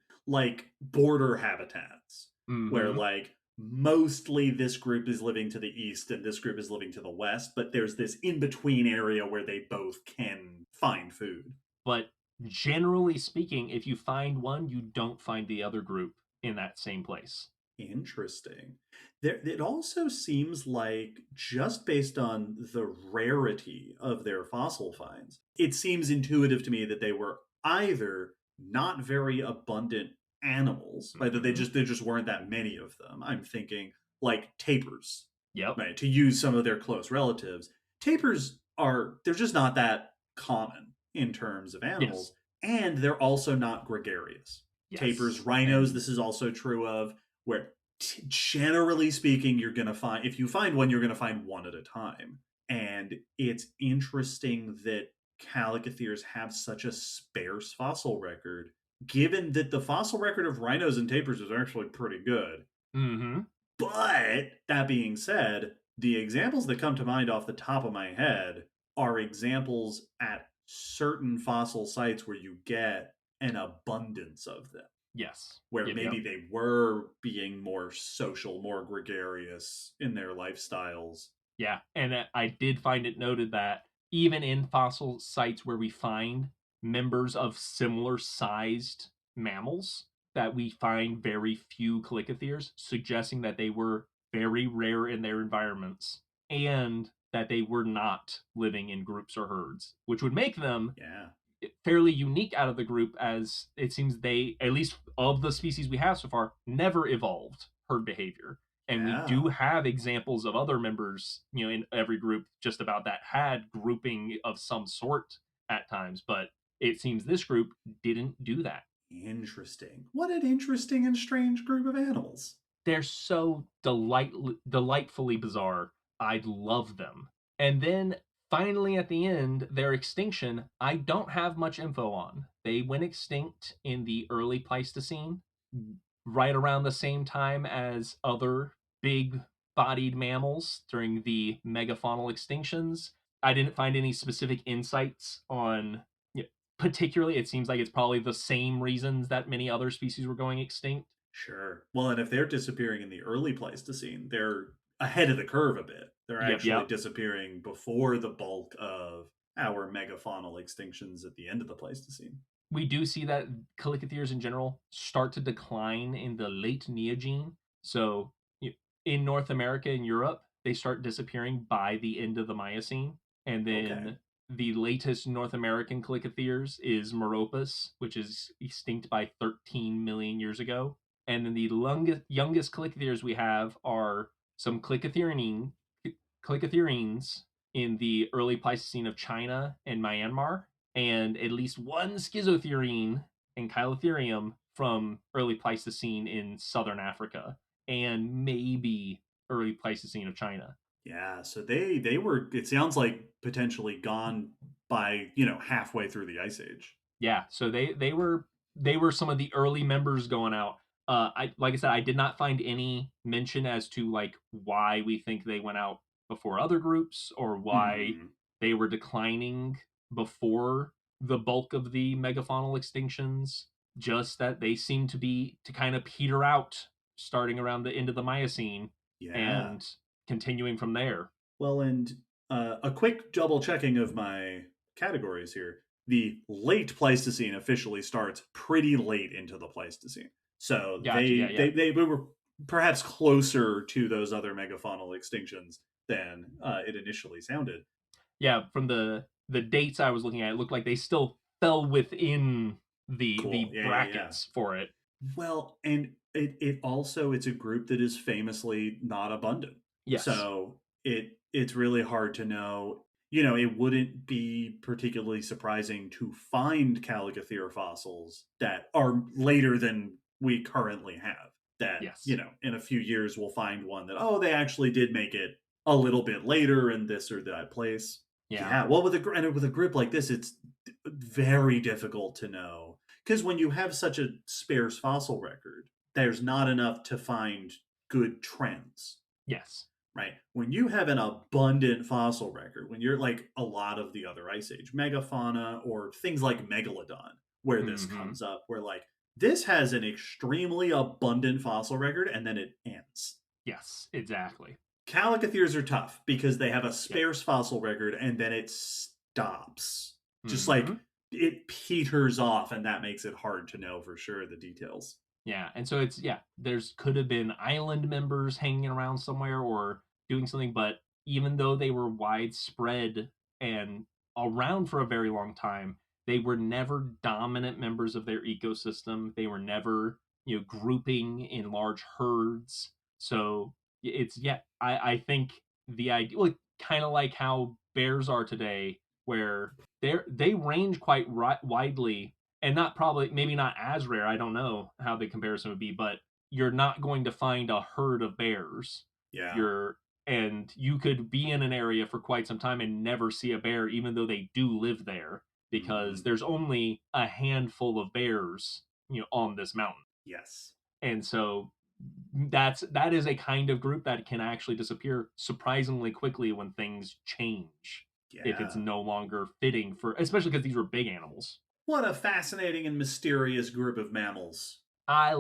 border habitats where mostly this group is living to the east and this group is living to the west, but there's this in-between area where they both can find food. But generally speaking, if you find one, you don't find the other group in that same place. Interesting. It also seems like, just based on the rarity of their fossil finds, it seems intuitive to me that they were either not very abundant animals, right? That there just weren't that many of them. I'm thinking like tapirs. Yep. Right, to use some of their close relatives. Tapirs they're just not that common in terms of animals, and they're also not gregarious. Tapirs, rhinos, this is also true of, where generally speaking, you're going to find, if you find one, you're going to find one at a time. And it's interesting that Chalicotheres have such a sparse fossil record, given that the fossil record of rhinos and tapirs is actually pretty good. Mm-hmm. But that being said, the examples that come to mind off the top of my head are examples at certain fossil sites where you get an abundance of them. Yes. Where maybe they were being more social, more gregarious in their lifestyles. Yeah, and I did find it noted that even in fossil sites where we find members of similar sized mammals, that we find very few Chalicotheres, suggesting that they were very rare in their environments and that they were not living in groups or herds, which would make them fairly unique out of the group, as it seems they, at least of the species we have so far, never evolved herd behavior. And we do have examples of other members, in every group just about that had grouping of some sort at times, but it seems this group didn't do that. Interesting. What an interesting and strange group of animals. They're so delightfully bizarre. I love them. And then finally, at the end, their extinction, I don't have much info on. They went extinct in the early Pleistocene, right around the same time as other big-bodied mammals during the megafaunal extinctions. I didn't find any specific insights on, particularly, it seems like it's probably the same reasons that many other species were going extinct. Sure. Well, and if they're disappearing in the early Pleistocene, they're ahead of the curve a bit. They're actually disappearing before the bulk of our megafaunal extinctions at the end of the Pleistocene. We do see that Chalicotheres in general start to decline in the late Neogene, So in North America and Europe, they start disappearing by the end of the Miocene. And Okay. then the latest North American Chalicotheres is Meropus, which is extinct by 13 million years ago. And then the youngest Chalicotheres we have are some Chalicotheres in the early Pleistocene of China and Myanmar, and at least one Schizotherine and Cheilotherium from early Pleistocene in southern Africa, and maybe early Pleistocene of China. Yeah, so they were, it sounds like, potentially gone by, halfway through the Ice Age. Yeah, so they were some of the early members going out. I like I said, I did not find any mention as to like why we think they went out before other groups or why Hmm. they were declining before the bulk of the megafaunal extinctions. Just that they seem to kind of peter out starting around the end of the Miocene Yeah. and continuing from there. Well, and a quick double checking of my categories here. The late Pleistocene officially starts pretty late into the Pleistocene. So Gotcha. Yeah, yeah. they were perhaps closer to those other megafaunal extinctions than it initially sounded. Yeah, from the dates I was looking at, it looked like they still fell within Cool. the Yeah, yeah, yeah. brackets for it. Well, and it also, it's a group that is famously not abundant. Yes. So it's really hard to know. It wouldn't be particularly surprising to find Chalicothere fossils that are later than we currently have. That, Yes. In a few years we'll find one that, oh, they actually did make it a little bit later in this or that place. Yeah. Well, with a group like this, it's very difficult to know, because when you have such a sparse fossil record, there's not enough to find good trends. Yes. Right. When you have an abundant fossil record, when you're like a lot of the other Ice Age megafauna or things like Megalodon, where this comes up, where like this has an extremely abundant fossil record and then it ends. Yes, exactly. Chalicotheres are tough because they have a sparse fossil record and then it stops. Just like it peters off, and that makes it hard to know for sure the details. Yeah, and so there's could have been island members hanging around somewhere or doing something, but even though they were widespread and around for a very long time, they were never dominant members of their ecosystem. They were never, grouping in large herds. So I think the idea, like, kind of like how bears are today, where they range quite widely, and maybe not as rare. I don't know how the comparison would be, but you're not going to find a herd of bears. Yeah. And you could be in an area for quite some time and never see a bear, even though they do live there, because there's only a handful of bears, on this mountain. Yes. And so that is a kind of group that can actually disappear surprisingly quickly when things change. Yeah. If it's no longer fitting especially because these were big animals. What a fascinating and mysterious group of mammals. I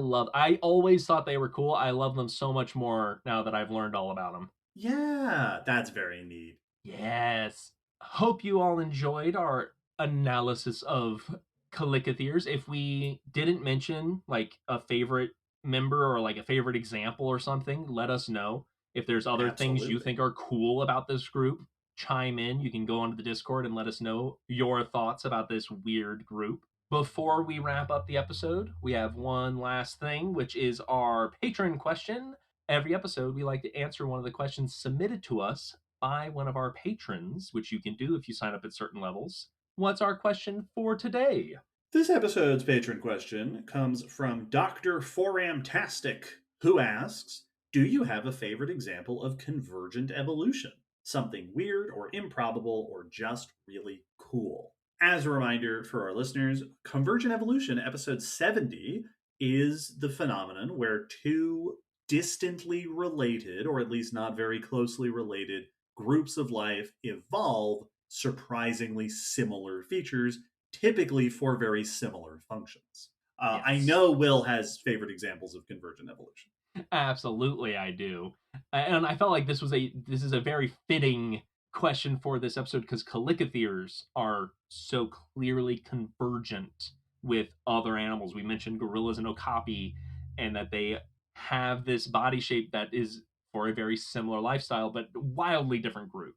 always thought they were cool. I love them so much more now that I've learned all about them. Yeah, that's very neat. Yes. Hope you all enjoyed our analysis of Chalicotheres. If we didn't mention like a favorite member or like a favorite example or something, let us know. If there's other things you think are cool about this group, chime in. You can go onto the Discord and let us know your thoughts about this weird group. Before we wrap up the episode, we have one last thing, which is our patron question. Every episode, we like to answer one of the questions submitted to us by one of our patrons, which you can do if you sign up at certain levels. What's our question for today? This episode's patron question comes from Dr. Foramtastic, who asks, do you have a favorite example of convergent evolution? Something weird or improbable or just really cool? As a reminder for our listeners, Convergent Evolution, episode 70, is the phenomenon where two distantly related, or at least not very closely related, groups of life evolve surprisingly similar features, typically for very similar functions. Yes. I know Will has favorite examples of convergent evolution. Absolutely, I do. And I felt like this is a very fitting question for this episode because Chalicotheres are so clearly convergent with other animals. We mentioned gorillas and okapi, and that they have this body shape that is for a very similar lifestyle, but wildly different group.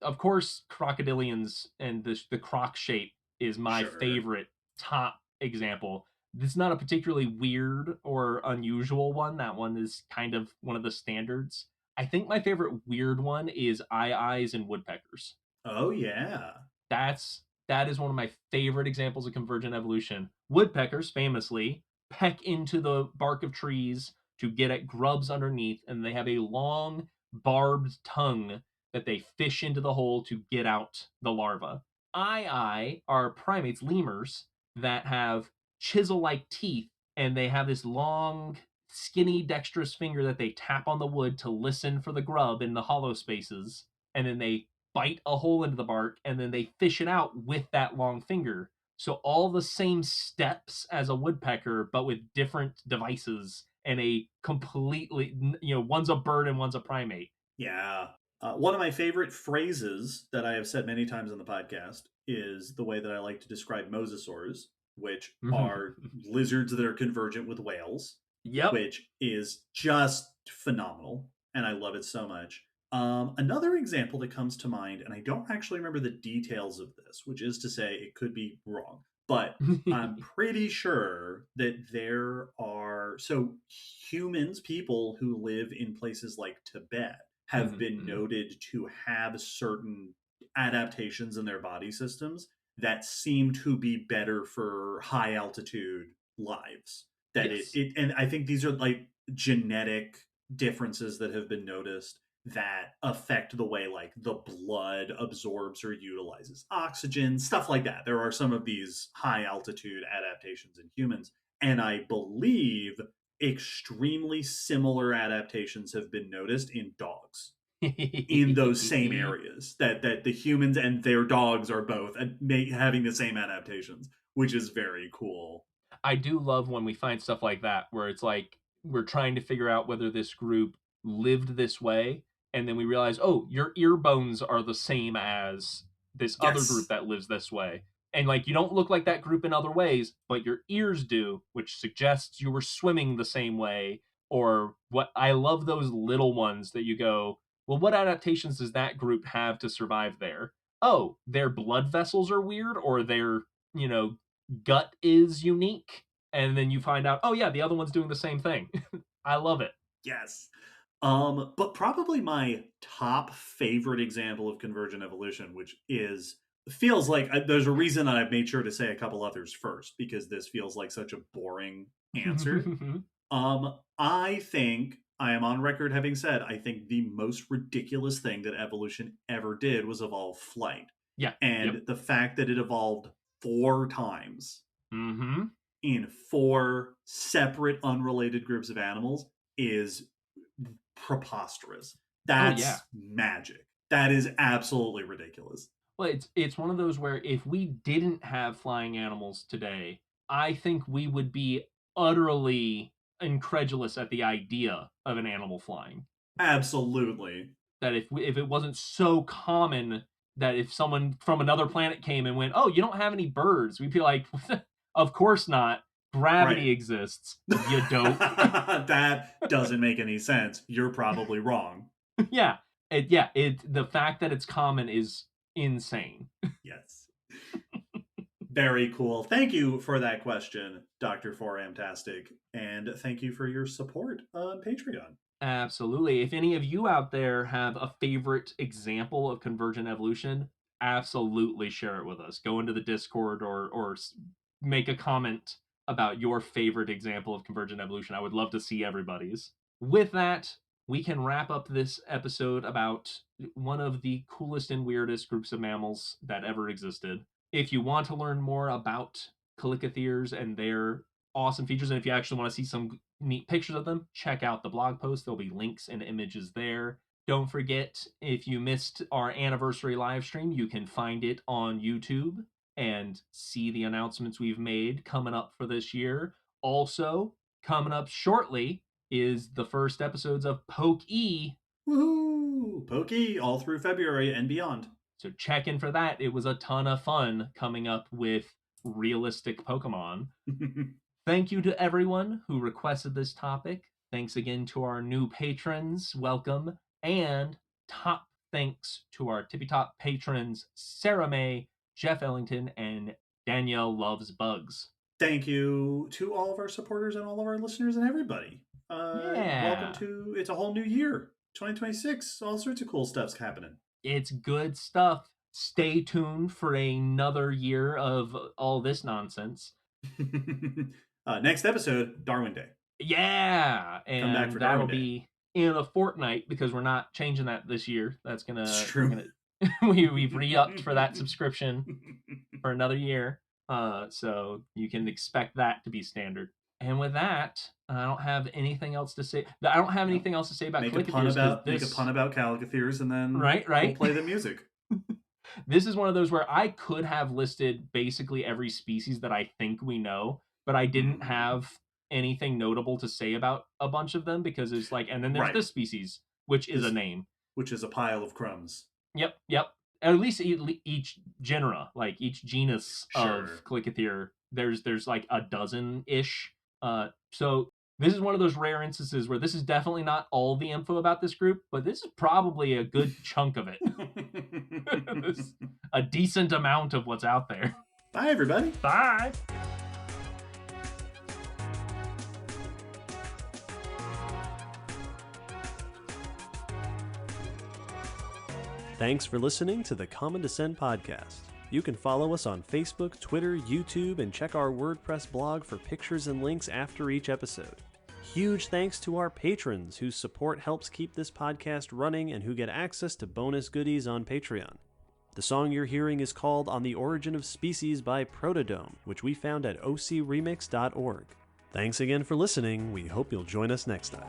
Of course, crocodilians and the croc shape is my Sure. favorite top example. This is not a particularly weird or unusual one. That one is kind of one of the standards. I think my favorite weird one is eyes and woodpeckers. Oh yeah. That is one of my favorite examples of convergent evolution. Woodpeckers famously peck into the bark of trees to get at grubs underneath, and they have a long barbed tongue that they fish into the hole to get out the larva. Eye are primates, lemurs, that have chisel-like teeth, and they have this long, skinny, dexterous finger that they tap on the wood to listen for the grub in the hollow spaces, and then they bite a hole into the bark, and then they fish it out with that long finger. So all the same steps as a woodpecker, but with different devices and a completely, one's a bird and one's a primate. Yeah. One of my favorite phrases that I have said many times on the podcast is the way that I like to describe mosasaurs, which are lizards that are convergent with whales, Yep. which is just phenomenal. And I love it so much. Another example that comes to mind, and I don't actually remember the details of this, which is to say it could be wrong, but I'm pretty sure that there are humans, people who live in places like Tibet, have been noted to have certain adaptations in their body systems that seem to be better for high altitude lives. That Yes. And I think these are like genetic differences that have been noticed that affect the way like the blood absorbs or utilizes oxygen, stuff like that. There are some of these high altitude adaptations in humans, and I believe extremely similar adaptations have been noticed in dogs in those same areas, that the humans and their dogs are both having the same adaptations, which is very cool. I do love when we find stuff like that where it's like we're trying to figure out whether this group lived this way, and then we realize, oh, your ear bones are the same as this other group that lives this way. And like you don't look like that group in other ways, but your ears do, which suggests you were swimming the same way. Or what I love those little ones that you go, well, what adaptations does that group have to survive there? Oh, their blood vessels are weird, or their, gut is unique, and then you find out, oh yeah, the other one's doing the same thing. I love it. Yes. But probably my top favorite example of convergent evolution, which feels like there's a reason that I've made sure to say a couple others first, because this feels like such a boring answer. I think I am on record having said I think the most ridiculous thing that evolution ever did was evolve flight. Yeah. And the fact that it evolved 4 times in 4 separate unrelated groups of animals is preposterous. That's magic. That is absolutely ridiculous. Well, it's one of those where if we didn't have flying animals today, I think we would be utterly incredulous at the idea of an animal flying. Absolutely. That if it wasn't so common, that if someone from another planet came and went, oh, you don't have any birds, we'd be like, of course not. Gravity exists, you dope. That doesn't make any sense. You're probably wrong. Yeah. The fact that it's common is insane. Yes. Very cool. Thank you for that question, Dr. Foramtastic, and thank you for your support on Patreon. Absolutely. If any of you out there have a favorite example of convergent evolution, absolutely share it with us. Go into the Discord or make a comment about your favorite example of convergent evolution. I would love to see everybody's. With that, we can wrap up this episode about one of the coolest and weirdest groups of mammals that ever existed. If you want to learn more about Chalicotheres and their awesome features, and if you actually want to see some neat pictures of them, check out the blog post. There'll be links and images there. Don't forget, if you missed our anniversary live stream, you can find it on YouTube and see the announcements we've made coming up for this year. Also, coming up shortly is the first episodes of Poke-E. Woohoo! Poke-E all through February and beyond. So check in for that. It was a ton of fun coming up with realistic Pokemon. Thank you to everyone who requested this topic. Thanks again to our new patrons. Welcome. And top thanks to our tippy top patrons, Sarah May, Jeff Ellington, and Danielle Loves Bugs. Thank you to all of our supporters and all of our listeners and everybody. Yeah. Welcome to It's a Whole New Year, 2026. All sorts of cool stuff's happening. It's good stuff. Stay tuned for another year of all this nonsense. Next episode, Darwin Day. Yeah, Come back and for that'll Darwin Day. be in a fortnight because we're not changing that this year. That's gonna. It's true. We've re-upped for that subscription for another year, so you can expect that to be standard. And with that, I don't have anything else to say. I don't have anything else to say about Make a pun about Chalicotheres, and then right. We'll play the music. This is one of those where I could have listed basically every species that I think we know, but I didn't have anything notable to say about a bunch of them because it's like, and then there's this species, which is a name. Which is a pile of crumbs. Yep. At least each genera, like each genus of Chalicotheres, there's like a dozen-ish. So this is one of those rare instances where this is definitely not all the info about this group, but this is probably a good chunk of it. A decent amount of what's out there. Bye, everybody. Bye. Thanks for listening to the Common Descent Podcast. You can follow us on Facebook, Twitter, YouTube, and check our WordPress blog for pictures and links after each episode. Huge thanks to our patrons whose support helps keep this podcast running and who get access to bonus goodies on Patreon. The song you're hearing is called On the Origin of Species by Protodome, which we found at ocremix.org. Thanks again for listening. We hope you'll join us next time.